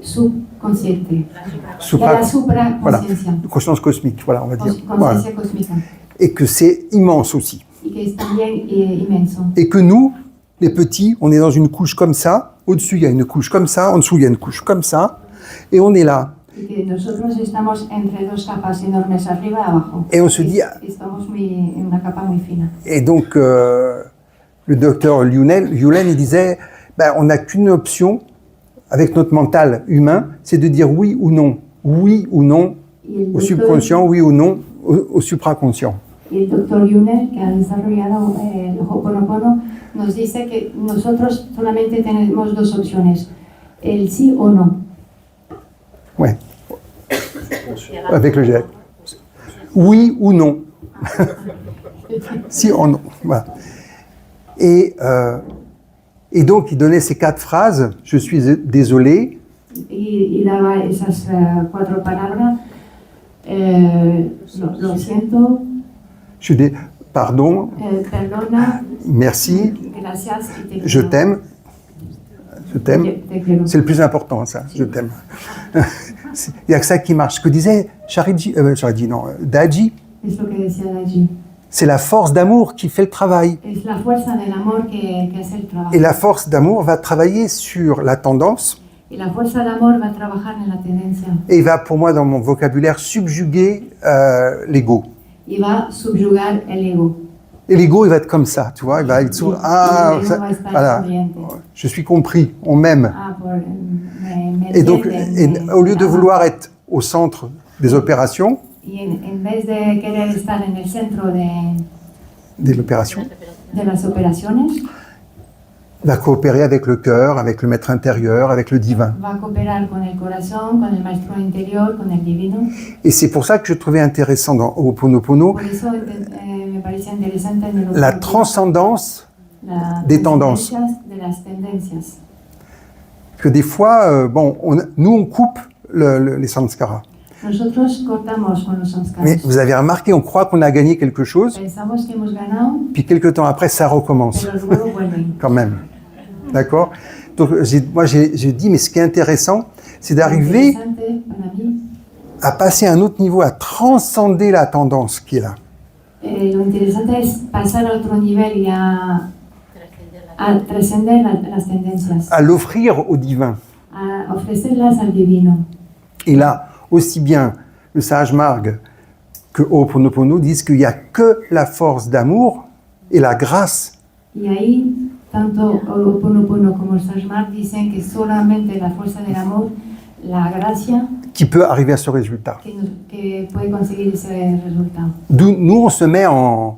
subconsciente, de la supraconsciencia, Voilà, conscience cosmique, voilà, on va dire. conciencia Voilà. cósmica, Et que c'est immense aussi. y que es también inmenso. Et que nous, les petits, on est dans une couche comme ça, au-dessus il y a une couche comme ça, en dessous il y a une couche comme ça, et on est là. Y que nosotros estamos entre dos capas enormes, arriba y abajo. Et on se dit, Estamos en una capa muy fina. et donc le docteur Yulen, il disait, ben, on n'a qu'une option avec notre mental humain, c'est de dire oui ou non Y el au doctor- subconscient, oui ou non au supraconscient. Y el doctor Yunel, que ha desarrollado el Ho'oponopono, nos dice que nosotros solamente tenemos dos opciones, el sí o no. Ouais. Avec le jet. Oui ou non. Si ou non. Voilà. Et donc, il donnait ces 4 phrases. Je suis désolé. Y daba esas 4 palabras, lo siento, Pardon, perdona, merci, gracias y te je quiero. t'aime. Je t'aime. Te quiero. C'est le plus important, ça. Je t'aime. Il n'y a que ça qui marche. Ce que disait Daji, Es lo que decía Daji. c'est la force d'amour qui fait le travail. Es la fuerza del amor que hace el trabajo. Et la force d'amour va travailler sur la tendance Y la fuerza del amor va a trabajar en la tendencia et va, pour moi, dans mon vocabulaire, subjuguer l'ego. y va a subyugar el ego. Et l'ego, il va être comme ça, tu vois. Il va être Y el ego va a estar voilà. sonriente. Je suis compris, on m'aime. Me Et donc, entienden, au lieu de me vouloir être au centre des opérations, Y en vez de querer estar en el centro de l'opération, de las operaciones, va coopérer avec le cœur, avec le maître intérieur, avec le divin. va a cooperar con el corazón, con el maestro interior, con el divino. Et c'est pour ça que je trouvais intéressant dans Ho'oponopono Por eso me parece interesante en el la transcendance la des tendances. trascendencia de las tendencias. Que des fois, nous on coupe les samskaras. Nosotros cortamos con los Mais samskaras. vous avez remarqué, on croit qu'on a gagné quelque chose, Pensamos que hemos ganado, puis quelques temps après, ça recommence, pero luego vuelven. quand même. D'accord? Donc, j'ai dit, mais ce qui est intéressant, c'est d'arriver Interesante para mí, à passer à un autre niveau, à transcender la tendance qui est là. lo interesante es pasar a otro nivel y a trascender las tendencias, À l'offrir au divin. a ofrecerlas al divino. Et là, aussi bien le Sage Marg que Ho'oponopono disent qu'il n'y a que la force d'amour et la grâce Y ahí, tanto Ho'oponopono como el Sajmak dicen que solamente la fuerza del amor, la gracia, qui peut arriver à ce résultat. que puede conseguir ese resultado. D'où nous, on se met en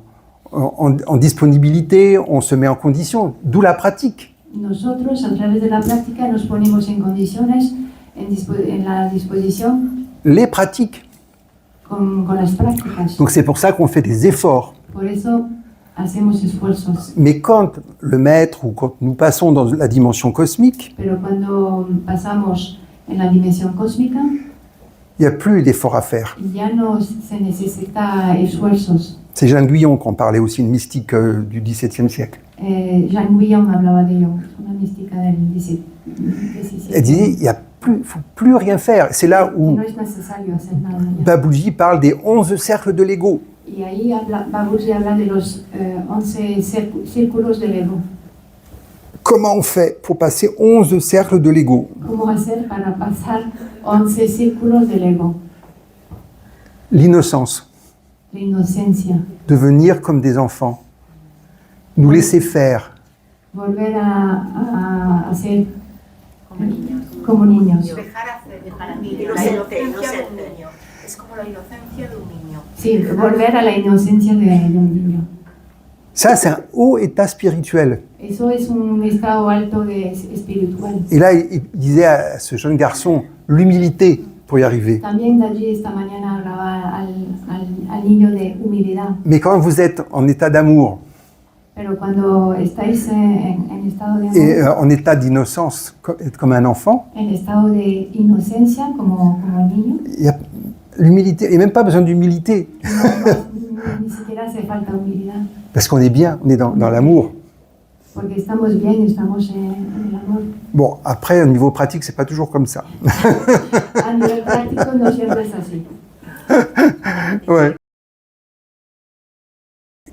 disponibilité, on se met en condition, d'où la pratique. Nosotros, a través de la práctica, nos ponemos en condiciones en la disposición les pratiques. con las prácticas. Donc c'est pour ça qu'on fait des efforts. Por eso hacemos esfuerzos. Mais quand le maître ou quand nous passons dans la dimension cosmique, Pero cuando pasamos en la dimensión cósmica, il n'y a plus d'efforts à faire. ya no se necesita esfuerzos. C'est Jeanne Guyon qui en parlait aussi, une mystique du XVIIe siècle. Jeanne Guyon hablaba de ello, una mística del 17. Elle disait, il ne faut plus rien faire. C'est là où No es necesario hacer nada ya. Babuji parle des 11 cercles de l'ego. Y ahí Babuji habla de los 11 círculos del ego. Comment on fait pour passer 11 cercles de l'ego? ¿Cómo hacer para pasar 11 círculos del ego? L'innocence, La inocencia, devenir comme des enfants, nous laisser faire. volver a ser Como niños. como niños. Dejar hacer. Dejar a La mí. inocencia de un niño. Es como la inocencia de un niño. Sí, volver a la inocencia de un niño. Ça, c'est un haut état spirituel. Eso es un estado alto espiritual. Et là, il disait à ce jeune garçon, l'humilité pour y arriver. También Daji esta mañana hablaba al niño de humildad. Mais quand vous êtes en état d'amour Pero cuando estáis en estado de amor, et en état d'innocence, être comme un enfant, en estado de inocencia como niño, il y a l'humilité, et même pas besoin d'humilité, ni siquiera hace falta humildad, parce qu'on est bien, on est dans l'amour. porque estamos bien, estamos en el amor. Bon, après, au niveau pratique, c'est pas toujours comme ça. A nivel práctico no siempre es así. Ouais.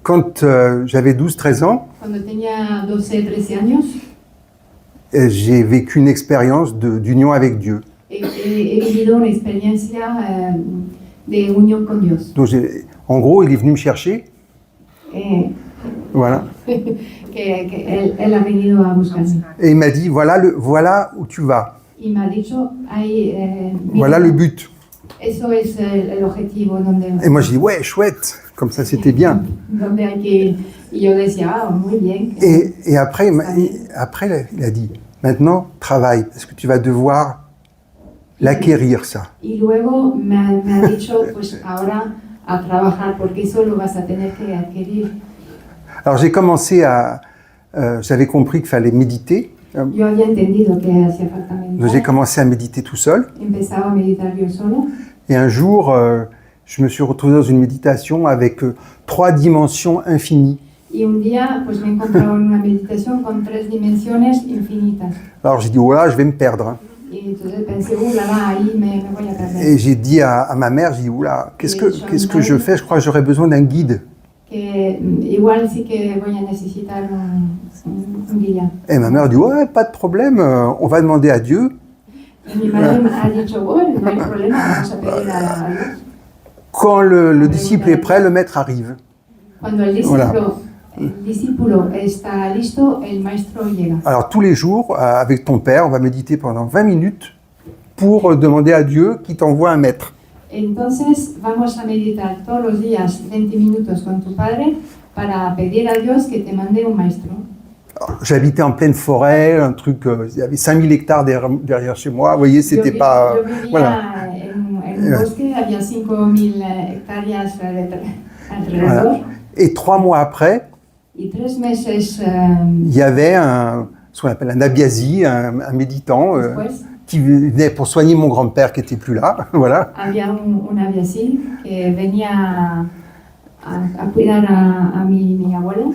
Quand j'avais 12-13 ans, Cuando tenía 12, 13 años, j'ai vécu une expérience d'union avec Dieu. he vivido una experiencia de unión con Dios. Donc, en gros, il est venu me chercher. Eh, Voilà. que él ha venido a buscarme. Et il m'a dit, voilà où tu vas. Y me ha dicho, ahí, mira, Voilà le but. eso es el objetivo Et moi, je dis, ouais, chouette. Comme ça, c'était bien. donde hay que ir. Y yo decía, ah, muy bien. Et après, il a dit, maintenant, travaille, parce que tu vas devoir l'acquérir, ça. Y luego me ha dicho, pues ahora a trabajar, porque eso lo vas a tener que adquirir. Alors, j'ai commencé j'avais compris qu'il fallait méditer. Yo había entendido que hacía falta Donc, j'ai meditar. commencé à méditer tout seul. Empezaba a meditar yo solo. Et un jour, je me suis retrouvé dans une méditation avec 3 dimensions infinies. Y un día, pues me he encontrado en una meditación con 3 dimensiones infinitas. Alors, j'ai dit, oh là, je vais me perdre. Hein. Y entonces pensé, la va, ahí me voy a perder. Et j'ai dit à ma mère, j'ai dit, oula, qu'est-ce que je fais? Je crois que j'aurais besoin d'un guide. Que igual sí que voy a necesitar un guía. Et ma mère dit, ouais, pas de problème, on va demander à Dieu. Y mi madre me ha dicho, bueno, no hay problema, vamos a pedir a Dios. Quand le disciple est prêt, le maître arrive. Cuando el discípulo está listo, el maestro llega. Alors tous les jours, avec ton père, on va méditer pendant 20 minutes pour demander à Dieu qui t'envoie un maître. Entonces vamos a meditar todos los días 20 minutos con tu padre para pedir a Dios que te mande un maestro. Alors, j'habitais en pleine forêt, un truc, il y avait 5000 hectares derrière chez moi. Vous voyez, c'était pas... Yo vivía voilà. en un bosque, había 5000 hectáreas alrededor. Voilà. Et 3 mois après, Y 3 meses il y avait ce qu'on appelle un abiasi, un méditant, después, qui venait pour soigner mon grand-père qui n'était plus là. Voilà. había un abiasí que venía a cuidar a mi abuelo,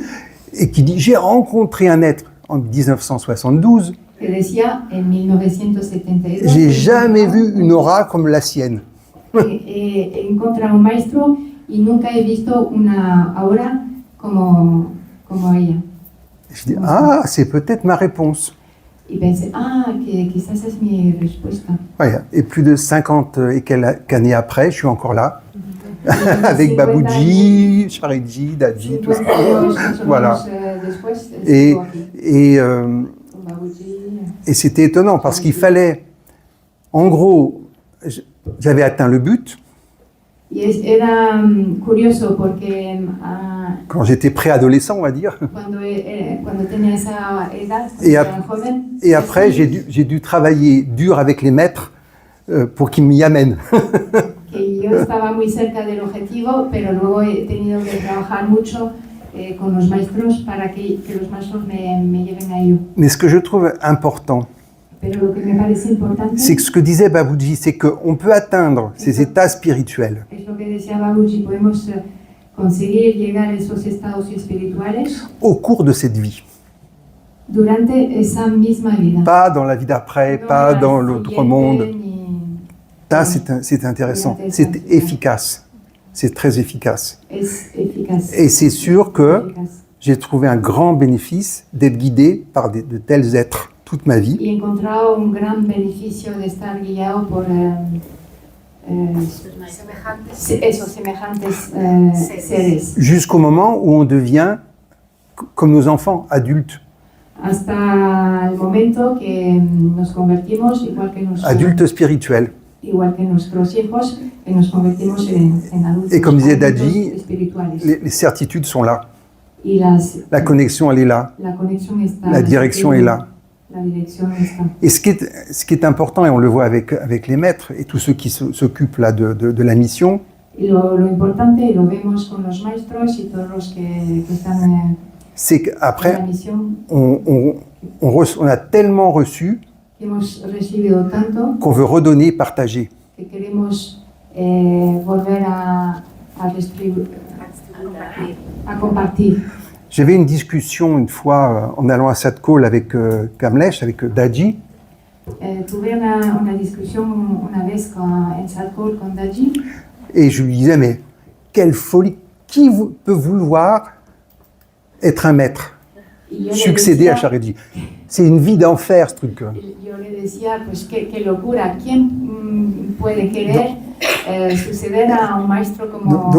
Et qui dit, j'ai rencontré un être en 1972, que decía en 1972. j'ai jamais vu une aura comme la sienne. He encontrado un maestro y nunca he visto una aura como ella. Je dis, ah, c'est peut-être ma réponse. Y pensé, que quizás es mi respuesta. Ouais, et plus de 50 et quelques années après, je suis encore là, avec 50 Babuji, Sharidji, Daji, tout ça. 50 años más o Voilà. menos después, Et, estuvo aquí, et, con Babuji. et c'était étonnant parce qu'il fallait, en gros, j'avais atteint le but. Y era curioso porque Quand j'étais préadolescent, on va dire. cuando tenía esa edad, Et, cuando era joven, et après, j'ai dû travailler dur avec les maîtres pour qu'il m'y amène. que yo estaba muy cerca del objetivo, pero luego he tenido que trabajar mucho con los maestros para que los maestros me lleven a ello. Mais ce que je trouve important, Pero lo que me parece importante c'est que ce que disait Babuji, c'est qu'on peut atteindre ces états spirituels es lo que decía Babuji, podemos conseguir llegar a esos estados espirituales au cours de cette vie. durante esa misma vida. Pas dans la vie d'après, No pas la dans l'autre siguiente, monde. ni- Ça, c'est intéressant. C'est efficace. C'est très efficace. Es eficaz. Et c'est sûr que Eficaz. j'ai trouvé un grand bénéfice d'être guidé par de tels êtres toute ma vie. Y he encontrado un gran beneficio de estar guiado por esos semejantes seres. Jusqu'au moment où on devient comme nos enfants, adultes. Hasta el momento que nos convertimos Adultes spirituels. igual que nuestros hijos, que nos convertimos en adultos, Et comme disait adultos Dadji, espirituales. les certitudes sont là. Y La connexion, elle est là. la conexión está, La direction est là. La dirección está. Et ce qui est important, et on le voit avec les maîtres et tous ceux qui s'occupent là de la mission, Y lo importante, y lo vemos con los maestros y todos los que están c'est en la qu'après, misión, on a tellement reçu que hemos recibido tanto qu'on veut redonner, partager. que queremos volver a compartir. J'avais une discussion une fois en allant à Sadhgol avec Kamlesh, avec Dadji, Tuve una discusión una vez en Sadhgol con Dadji et je lui disais, mais quelle folie, peut vouloir être un maître, y yo le succéder à decía- Sharidji? C'est une vie d'enfer, ce truc. Yo le decía, pues qué locura, ¿quién puede querer suceder a un maestro como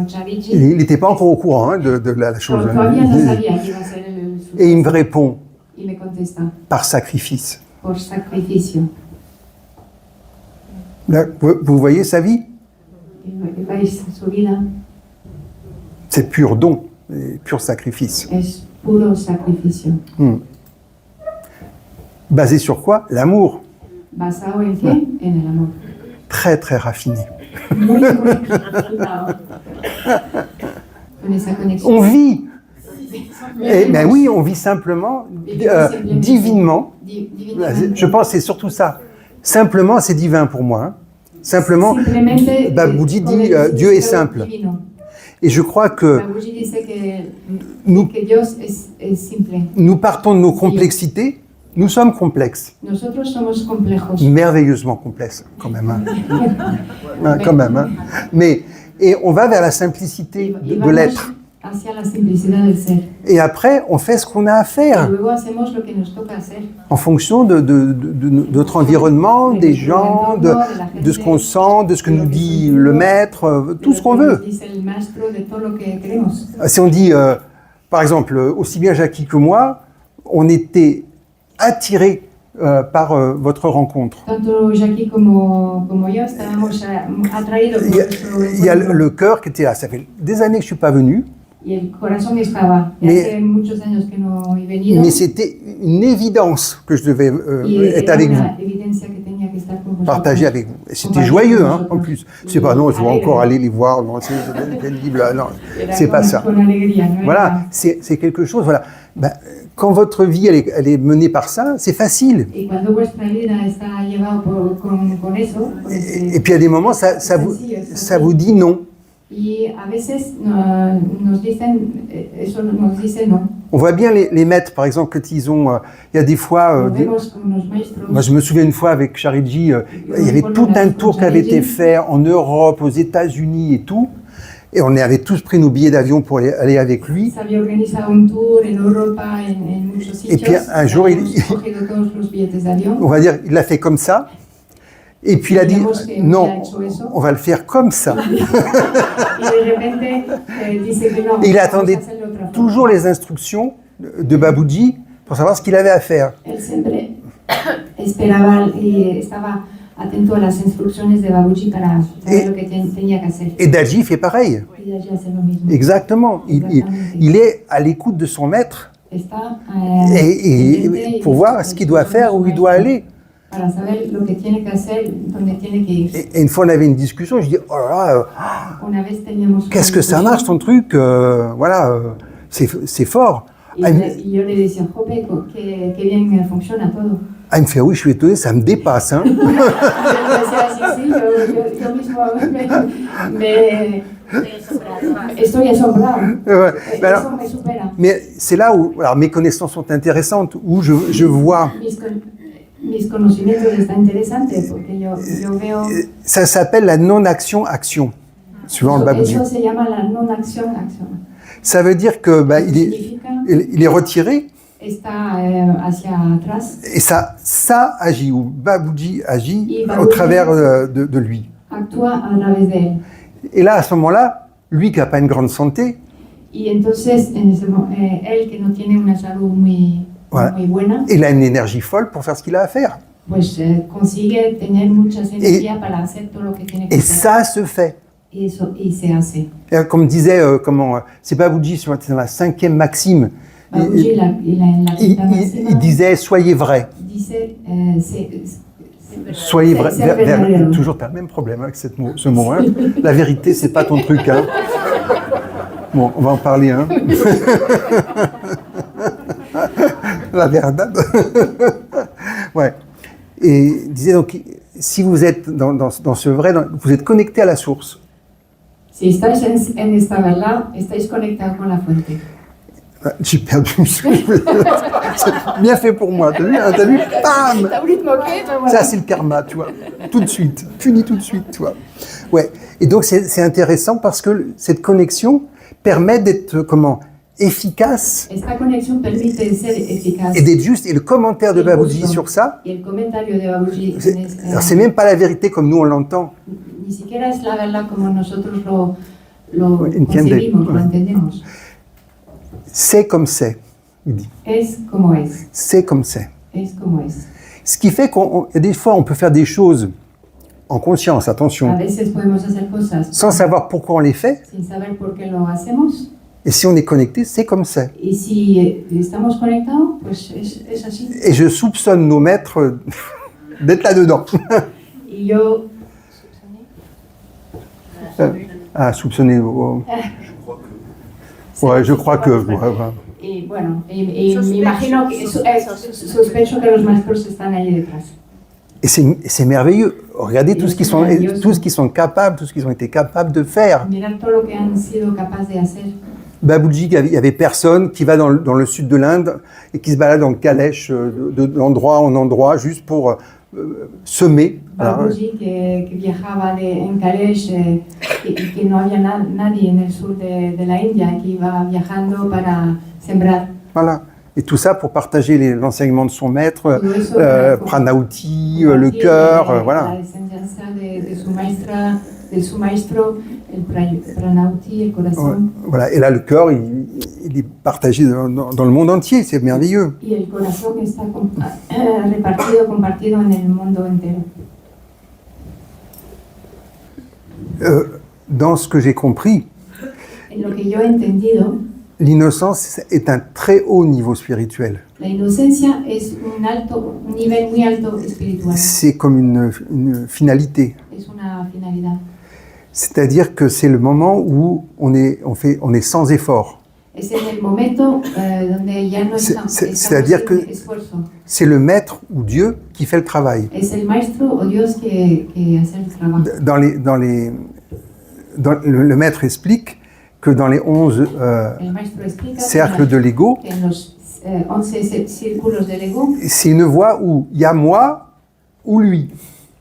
Sharidji? Il n'était pas encore au courant hein, de la chose. Todavía no sabía que iba a ser el sucesor. Et il me répond, Y me contesta, par sacrifice. por sacrificio. Là, vous voyez sa vie? Y veis su vida, C'est pur don, pur sacrifice. es puro sacrificio. Basé sur quoi? L'amour. ¿Basado en qué? En el amor. Très, très raffiné. Muy resultado. Con esa conexión. On vit. Ben oui, on vit simplement, divinement. Divinamente. Je pense que c'est surtout ça. Simplement, c'est divin pour moi. Hein. Simplement, Simplemente, Babuji con dit el Dieu est significado simple. divino. Et je crois que Babuji dice nous, que Dios es simple. nous partons de nos complexités. Nous sommes complexes. Nosotros somos complejos. Merveilleusement complexes, quand même. Hein. Hein, quand même. Hein. Mais, et on va vers la simplicité Y de vamos l'être. hacia la simplicidad del ser. Et après, on fait ce qu'on a à Y faire luego hacemos lo que nos toca hacer. en fonction de notre environnement, des gens, de ce qu'on sent, de ce que nous dit le maître, tout ce qu'on De lo que veut. nos dice el maestro, de todo lo que queremos. Si on dit, par exemple, aussi bien Jackie que moi, on était attirés par votre rencontre. Tanto Jackie como yo estábamos atraídos por nuestro Il y a encuentro. le cœur qui était là. Ça fait des années que je ne suis pas venu, Y el corazón estaba. Y Mais- hace muchos años que no he venido. mais c'était une évidence que je devais Y être era avec vous, una evidencia que tenía que estar con vosotros. partager avec vous. Et c'était Compartir joyeux, con hein, vosotros. en plus. C'est pas, non, je vais Alegre. encore aller les voir, non, c'est pénible, non, Era c'est pas ça. Con alegría, no Voilà, era- c'est quelque chose, voilà. Ben, quand votre vie, elle est menée par ça, c'est facile. Y cuando vuestra vida está llevado con eso, pues, Et puis à des moments, ça vous dit non. y a veces nos dicen, eso nos dice no. On voit bien les maîtres, par exemple, quand ils ont... il y a des fois... Lo vemos con los maestros. moi, je me souviens une fois avec Sharidji, il y avait tout un tour qui avait été fait en Europe, aux États-Unis et tout. Et on avait tous pris nos billets d'avion pour aller avec lui. Se había organizado un tour en Europa, en muchos sitios. Et puis un jour, Habíamos cogido todos los billetes de avión. On va dire, il l'a fait comme ça. Et puis il a dit, Digamos que non, ha hecho eso. on va le faire comme ça. Y de repente dice que no. Et il vamos a attendait hacerlo de otra forma. toujours les instructions de Babuji pour savoir ce qu'il avait à faire. Él siempre esperaba y estaba atento a las instrucciones de Babuji para saber lo que tenía que hacer. Et Dadji fait pareil. Y allí hace lo mismo. Exactement. Il est à l'écoute de son maître Está et pour voir ce qu'il doit faire, où il doit aller. para saber lo que tiene que hacer, dónde tiene que ir. Et une fois, on avait une discussion, je dis, oh là là, Una vez teníamos qu'est-ce que ça marche ton truc, voilà, c'est fort. y, y yo le decía, jope, que bien funciona todo. Elle me fait, oui, je suis étonné, ça me dépasse. Hein. Y yo decía, sí, yo mismo estoy asombrado. Ouais. Mais, Eso alors, me supera. mais c'est là où alors, mes connaissances sont intéressantes, où je vois, Mis conocimientos están interesantes porque yo veo. ça s'appelle la non-action-action, suivant le Babaji. Eso se llama la non-acción. Ça veut dire que Significa il est retiré, está hacia atrás. et ça agit, ou Babaji agit Et au Babaji travers de lui. Actúa a través de él. Et là, à ce moment-là, lui qui n'a pas une grande santé, Y entonces, él que no tiene una salud muy buena, il a une énergie folle pour faire ce qu'il a à faire. pues consigue tener muchas energías para hacer todo lo que tiene que Et hacer. ça se fait. Y se hace. Et comme disait, c'est Babaji, c'est dans la 5e maxime, Babaji, la quinta máxima, il disait, soyez vrai. dice, Soyez vrai. C'est verdadero. Toujours, tu as le même problème avec ce mot. Hein. La vérité, c'est pas ton truc. Hein. Bon, on va en parler. Hein. La verdad. Ouais. Et il disait donc, si vous êtes dans ce vrai, vous êtes connecté à la source. si estáis en esta verdad, estáis conectados con la fuente. J'ai perdu ce que je voulais dire. C'est bien fait pour moi. T'as vu Bam. T'as voulu te moquer, ben voilà. Ça, c'est le karma, tu vois. Tout de suite. Puni tout de suite, tu vois. Ouais. Et donc, c'est intéressant parce que cette connexion permet d'être, efficace Esta conexión permite ser eficaz. et d'être juste. Et le commentaire de Babaji sur ça, Y el comentario de Babaji alors c'est même pas la vérité comme nous on l'entend. ni siquiera es la verdad como nosotros lo Entiende. concebimos, lo entendemos. C'est comme c'est, il dit. Es como es. C'est comme c'est. Es como es. Ce qui fait qu'il des fois, on peut faire des choses en conscience, A attention, veces podemos hacer cosas sans savoir pourquoi on les fait. sin saber por qué lo hacemos. Et si on est connecté, c'est comme c'est. Y si estamos conectados, pues es así. Et je soupçonne nos maîtres d'être là-dedans. Y yo Ah, soupçonner. Ouais, je crois que. Ouais. y bueno, y me imagino que sospecho que los maestros están ahí detrás. Et c'est merveilleux. Regardez tout ce qu'ils sont capables, tout ce qu'ils ont été capables de faire. Mirar todo lo que han sido capaces de hacer. Babaji, il y avait personne qui va dans le sud de l'Inde et qui se balade en calèche d'endroit en endroit juste pour semer. Babaji que viajaba en calèche y que no había nadie en el sur de la India que iba viajando para sembrar. Voilà. Et tout ça pour partager l'enseignement de son maître, Pranauti, le cœur, voilà. La enseñanza de su maestro, el Pranauti, el corazón. Voilà. Et là, le cœur, il est partagé dans le monde entier, c'est merveilleux. Y el corazón está compartido en el mundo entero. Dans ce que j'ai compris, En lo que yo he entendido, l'innocence est un très haut niveau spirituel. la inocencia es un nivel muy alto espiritual. C'est comme une finalité. Es una finalidad. C'est-à-dire que c'est le moment où on est sans effort. Es en el momento donde ya no estamos C'est-à-dire que sin esfuerzo. c'est le maître ou Dieu qui fait le travail. Es el maestro o Dios que hace el trabajo. Le maître explique que dans les 11 El maestro explica cercles de l'ego, que en los 11 círculos del ego c'est une voie où il y a moi ou lui.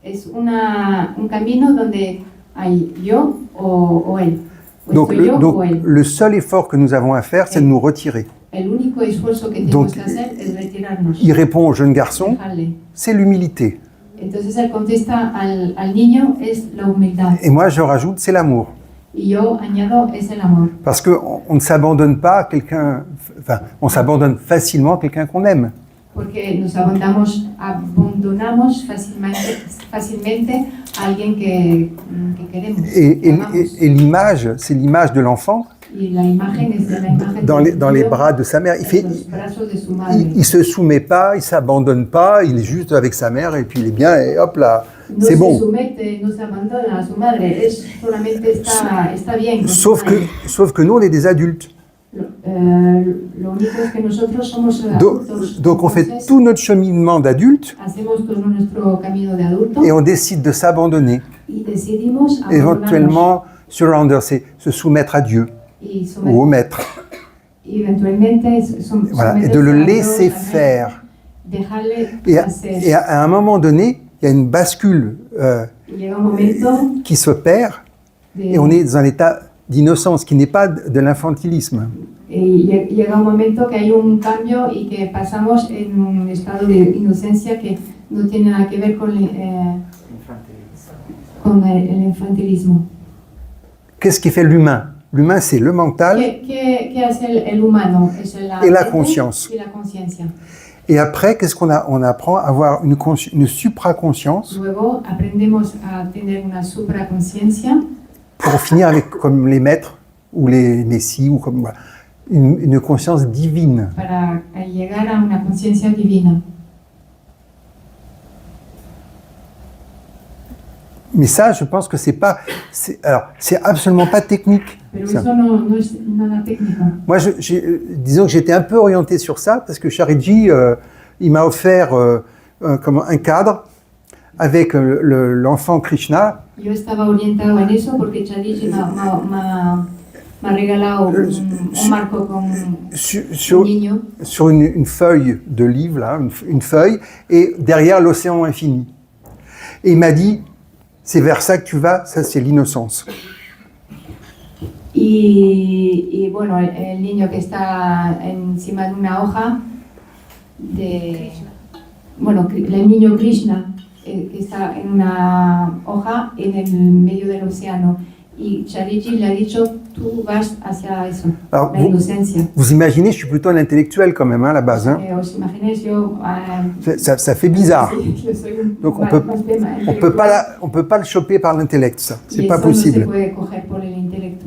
es un camino donde hay yo o él. O Donc, estoy yo o él. le seul effort que nous avons à faire, c'est de nous retirer. El único esfuerzo que Donc, tenemos que hacer es retirarnos. Il répond au jeune garçon, Dejarle. c'est l'humilité. Entonces él contesta al niño es la humildad. Et moi, je rajoute, c'est l'amour. Y yo añado es el amor. Parce qu'on ne s'abandonne pas à quelqu'un, enfin, on s'abandonne facilement à quelqu'un qu'on aime. Porque nos abandonamos fácilmente a alguien que queremos. que amamos. Et l'image, c'est l'image de l'enfant Y la imagen es de la imagen dans del les niño bras de sa mère. en los brazos de su madre. Il se soumet pas, il s'abandonne pas, il est juste avec sa mère et puis il est bien et hop là, No c'est se bon. somete, no se abandona a su madre, es solamente está bien. Con su madre. Sauf que nous, on est des adultes. Lo único es que nosotros somos adultos. Donc on fait Entonces, tout notre cheminement d'adulte hacemos todo nuestro camino de adulto et on décide de s'abandonner, y decidimos abandonarnos éventuellement surrender, c'est se soumettre à Dieu y ou au maître. eventualmente Voilà, et de le laisser faire. Dejarle Et hacer. à un moment donné, il y a une bascule Y llega un momento qui s'opère et on est dans un état d'innocence qui n'est pas de l'infantilisme. llega un momento que hay un cambio y que pasamos en un estado de inocencia que no tiene nada que ver con el infantilismo. Qu'est-ce qui fait l'humain? L'humain, c'est le mental. ¿Qué hace el humano? Es Et la mente conscience. y la conciencia. Et après, qu'est-ce qu'on a? On apprend à avoir une supraconscience Luego aprendemos a tener una supraconciencia pour finir avec, comme les maîtres ou les messies, ou comme voilà, une conscience divine. para llegar a una conciencia divina. Mais ça, je pense que c'est absolument pas technique. Pero Ça. eso no es nada técnico. Moi, disons que j'étais un peu orienté sur ça parce que Chariji, il m'a offert comme un cadre avec l'enfant Krishna. Yo estaba orientado en eso porque Chariji me ha regalado un marco con un niño Sur une feuille de livre, là, une feuille, et derrière l'océan infini. Et il m'a dit, c'est vers ça que tu vas, ça c'est l'innocence. y bueno, el niño que está encima de una hoja el niño Krishna que está en una hoja en el medio del océano y Chariji le ha dicho tú vas hacia eso, Alors, la inocencia. vous imaginez, je suis plutôt un intellectuel quand même, hein, à la base. Hein. Os imagináis yo Ça fait bizarre. yo soy Donc on más peut pas le choper par l'intellect, ça. C'est y pas eso no se possible. puede coger por el intelecto.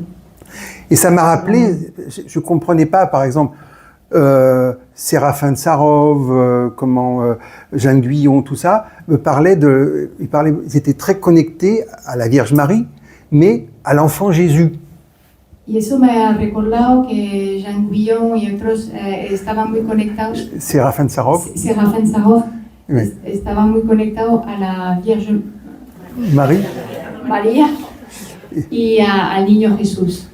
Et ça m'a rappelé, je ne comprenais pas, par exemple, Séraphin de Sarov, Jeanne Guyon, tout ça, ils étaient très connectés à la Vierge Marie, mais à l'enfant Jésus. Y eso me ha recordado que Jean Guillon y otros estaban muy conectados. Séraphin de Sarov, Séraphin Sarov oui. estaba muy conectado a la Vierge Marie. María y al niño Jesús.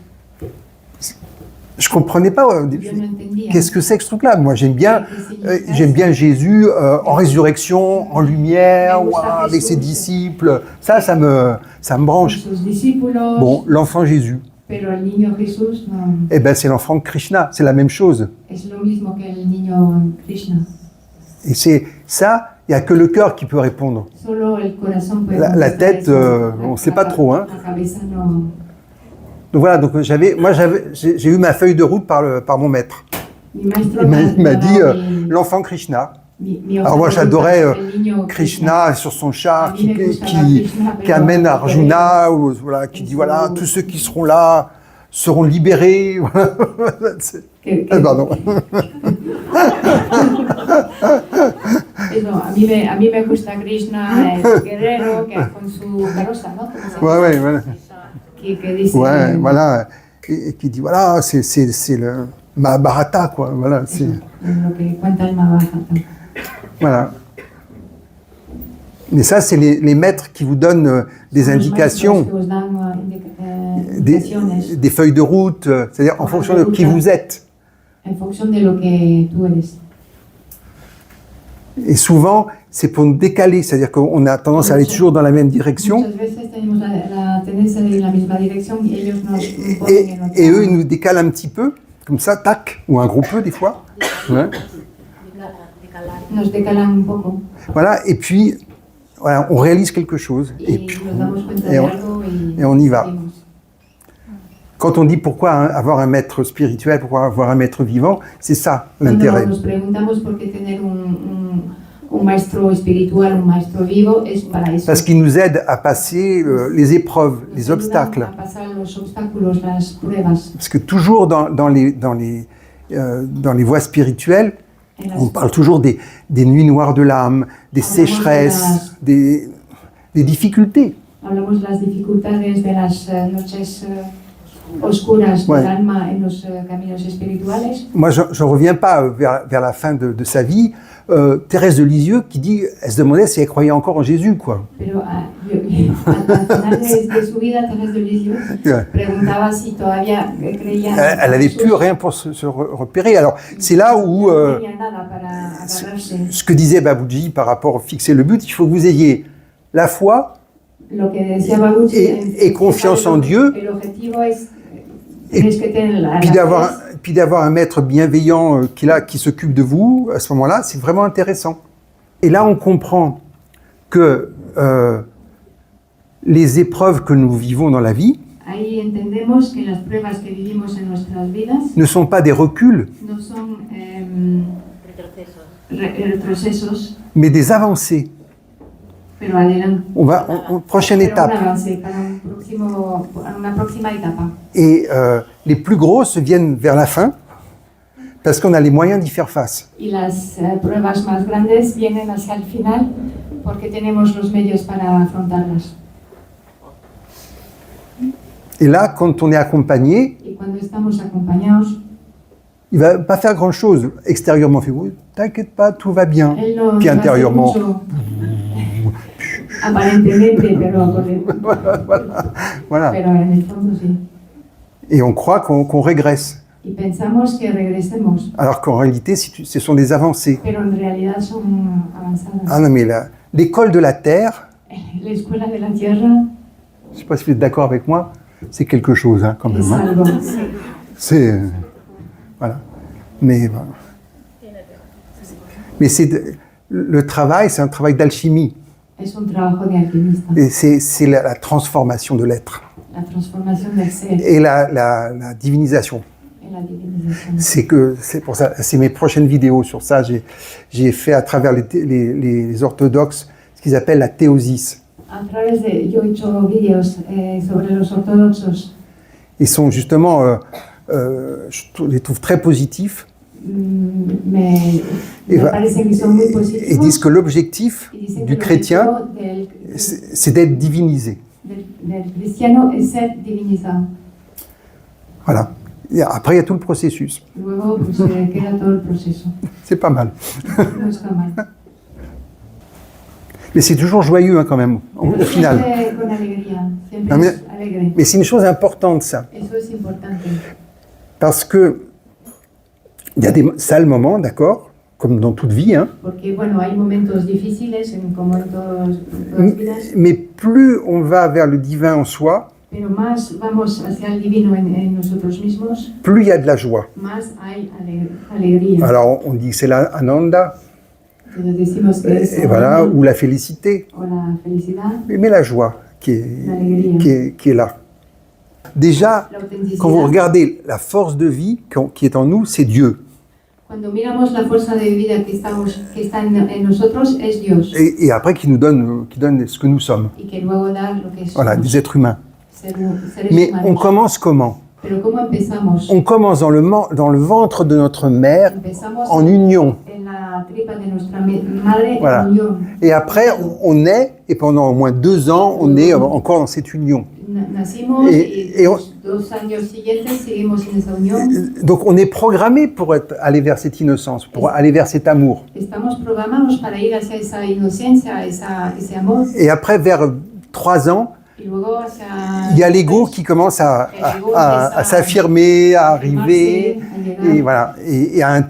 Je ne comprenais pas Yo no entendía. qu'est-ce que c'est que ce truc-là. Moi, j'aime bien Jésus en résurrection, en lumière, avec ses disciples. Ça me branche. Sus discípulos, Bon, l'enfant Jésus, pero el niño Jesús no, eh ben, c'est l'enfant de Krishna, c'est la même chose. es lo mismo que el niño Krishna. Et c'est ça, il n'y a que le cœur qui peut répondre. Solo el corazón puede La contestar tête, eso. on ne sait pas trop. Hein. La cabeza no. Donc voilà, donc j'ai eu ma feuille de route par mon maître. Mi maestro Il m'a dit daba l'enfant Krishna. mi Alors moi hoja de j'adorais ruta, el niño Krishna sur son char A mí me gustaba Krishna, qui pero amène Arjuna, ou, voilà, qui dit voilà, tous ceux qui seront là seront libérés. Voilà. Pardon. Eso, a mí me gusta Krishna, el guerrero, que con su carroza, ¿no? Ouais, voilà. Que dice, Ouais, voilà. Et qui dit voilà, c'est le Mahabharata, quoi. Voilà, c'est. lo que cuenta el Mahabharata. Voilà. Mais ça, c'est les maîtres qui vous donnent des Los indications, maestros que os dan, indicaciones des feuilles de route, c'est-à-dire en fonction de qui vous êtes. en función de lo que tú eres. Et souvent, c'est pour nous décaler, c'est-à-dire qu'on a tendance à aller toujours dans la même direction, Muchas veces tenemos la tendencia de ir en la misma dirección y ellos nos ponen en otra. et eux, ils nous décalent un petit peu, comme ça, tac, ou un gros peu des fois. Ouais. Nos decalan un poco Voilà, et puis, voilà, on réalise quelque chose, et y puis, nos damos cuenta et de on- algo et on y va. seguimos. Quand on dit pourquoi avoir un maître spirituel, pourquoi avoir un maître vivant, c'est ça l'intérêt. Cuando nos preguntamos por qué tener un maestro espiritual, un maestro vivo, es para eso. Parce qu'il nous aide à passer les épreuves, les Nos ayudan obstacles. a pasar los los obstáculos, las pruebas. Parce que toujours dans les voies spirituelles, En las- on parle toujours des nuits noires de l'âme, des sécheresses, des difficultés. Hablamos de las dificultades de las noches oscuras Ouais. del alma en los caminos espirituales. Moi, je ne reviens pas vers la fin de sa vie. Thérèse de Lisieux qui dit, elle se demandait si elle croyait encore en Jésus, quoi. Pero al final de su vida, Thérèse de Lisieux Ouais. preguntaba si todavía creía Elle n'avait plus rien pour se repérer. Alors, c'est là où no tenía nada para agarrarse. ce que disait Baboudji par rapport à fixer le but, il faut que vous ayez la foi Lo que decía Babuchi, et confiance en Dieu. El objetivo es tienes que tener la Puis d'avoir un maître bienveillant qui est là, qui s'occupe de vous, à ce moment-là, c'est vraiment intéressant. Et là, on comprend que les épreuves que nous vivons dans la vie Ahí entendemos que las pruebas que vivimos en nuestras vidas ne sont pas des reculs, no son Retrocesos. retrocesos, mais des avancées. pero adelante. Prochaine Pero un étape. avance para una próxima etapa. Et les plus grosses viennent vers la fin, parce qu'on a les moyens d'y faire face. Y las pruebas más grandes vienen hacia el final porque tenemos los medios para afrontarlas. Et là, quand on est accompagné, Y cuando estamos acompañados, il ne va pas faire grand-chose. Extérieurement, il fait oui, t'inquiète pas, tout va bien. él no Puis no hace intérieurement, mucho, aparentemente, voilà. pero en el fondo sí. Et on croit qu'on régresse. Y pensamos que regresemos, Alors qu'en réalité, ce sont des avancées. pero en realidad son avanzadas. Ah non, mais l'école de la Terre, La escuela de la tierra je ne sais pas si vous êtes d'accord avec moi, c'est quelque chose, hein, quand es même. Hein. algo. C'est... voilà. Mais, voilà. Mais le travail, c'est un travail d'alchimie. Es un trabajo de alquimista. Et c'est la transformation de l'être. La transformación del ser Et la divinisation. en la divinización. C'est pour ça, c'est mes prochaines vidéos sur ça. J'ai fait à travers les orthodoxes ce qu'ils appellent la théosis. A través de, yo he hecho vídeos sobre los ortodoxos. Ils sont justement, je les trouve très positifs. Me parece que son muy positivos. Et disent que l'objectif Y dicen que du el chrétien, objetivo c'est d'être divinisé. del cristiano es ser divinizado. Voilà. Et après, il y a tout le processus. Luego pues, queda todo el proceso. C'est pas mal. No está mal. Mais c'est toujours joyeux, hein, quand même, au Pero final. siempre con alegría, siempre No, mais- es alegre. Mais c'est une chose importante, ça. Eso es importante. Parce que il y a des sales moments, d'accord, comme dans toute vie, hein, Porque, bueno, hay momentos difíciles, como en todas las vidas, mais plus on va vers le divin en soi, pero más vamos hacia el divino en nosotros mismos, plus il y a de la joie. más hay alegría. Alors, on dit que c'est la Ananda, Entonces decimos que es et voilà, ou la félicité, o la felicidad, mais la joie qui est là. Déjà, la autenticidad. quand vous regardez la force de vie qui est en nous, c'est Dieu. Cuando miramos la fuerza de vida que está en nosotros, es Dios. Et après, qui donne ce que nous sommes. Y que luego da lo que es Voilà, des êtres humains. seres Mais humanos. on commence comment? Pero ¿cómo empezamos? On commence dans le ventre de notre mère, Empezamos en union. en la tripa de nuestra madre Voilà. en unión. Et après, on naît, et pendant au moins 2 ans, on est encore dans cette union. Nacimos Et y on- 2 años siguientes seguimos en esa unión. Donc on est programmé pour aller vers cette innocence, pour aller vers cet amour. Estamos programados para ir hacia esa inocencia, ese amor. Et après, vers 3 ans, Y luego hacia... il y a l'ego qui commence à s'affirmer, à arriver, et voilà, et à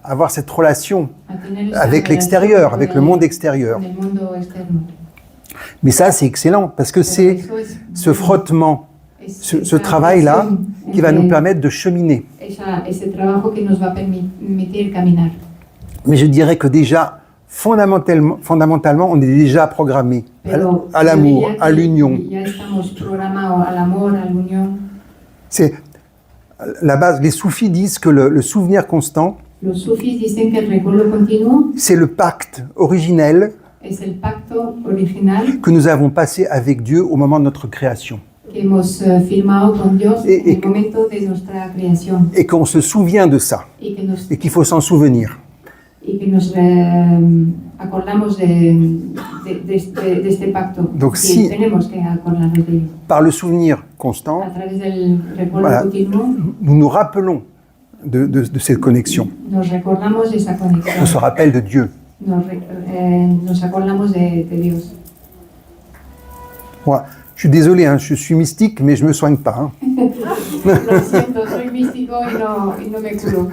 avoir cette relation a tener esa avec relación l'extérieur, con avec le monde extérieur. con el mundo externo. Mais ça, c'est excellent, parce que c'est Pero eso es- ce frottement, es ce esa travail-là, relación qui va nous entre permettre de cheminer. ese trabajo que nos va a permitir caminar. Mais je dirais que déjà, fondamentalement, on est déjà programmé Pero à yo l'amour, diría que à l'union. Ya estamos programados al amor, a la unión. C'est la base. Les soufis disent que le souvenir constant, Los sufis dicen que el recuerdo continuo c'est le pacte originel es el pacto original que nous avons passé avec Dieu au moment de notre création. que hemos firmado con Dios Y- en y- el momento de nuestra creación et qu'on se souvient de ça y que nos, et qu'il faut s'en souvenir. acordamos de este pacto. Donc, Sí, si- tenemos que acordarnos de ello. Par le souvenir constant, A través del recuerdo Voilà. continuo nous nous rappelons de cette connexion. nos recordamos de esa conexión, On se rappelle de Dieu. nos acordamos de Dios. Moi, je suis désolé, hein, je suis mystique, mais je ne me soigne pas. Hein. Lo siento, soy místico y no me curo.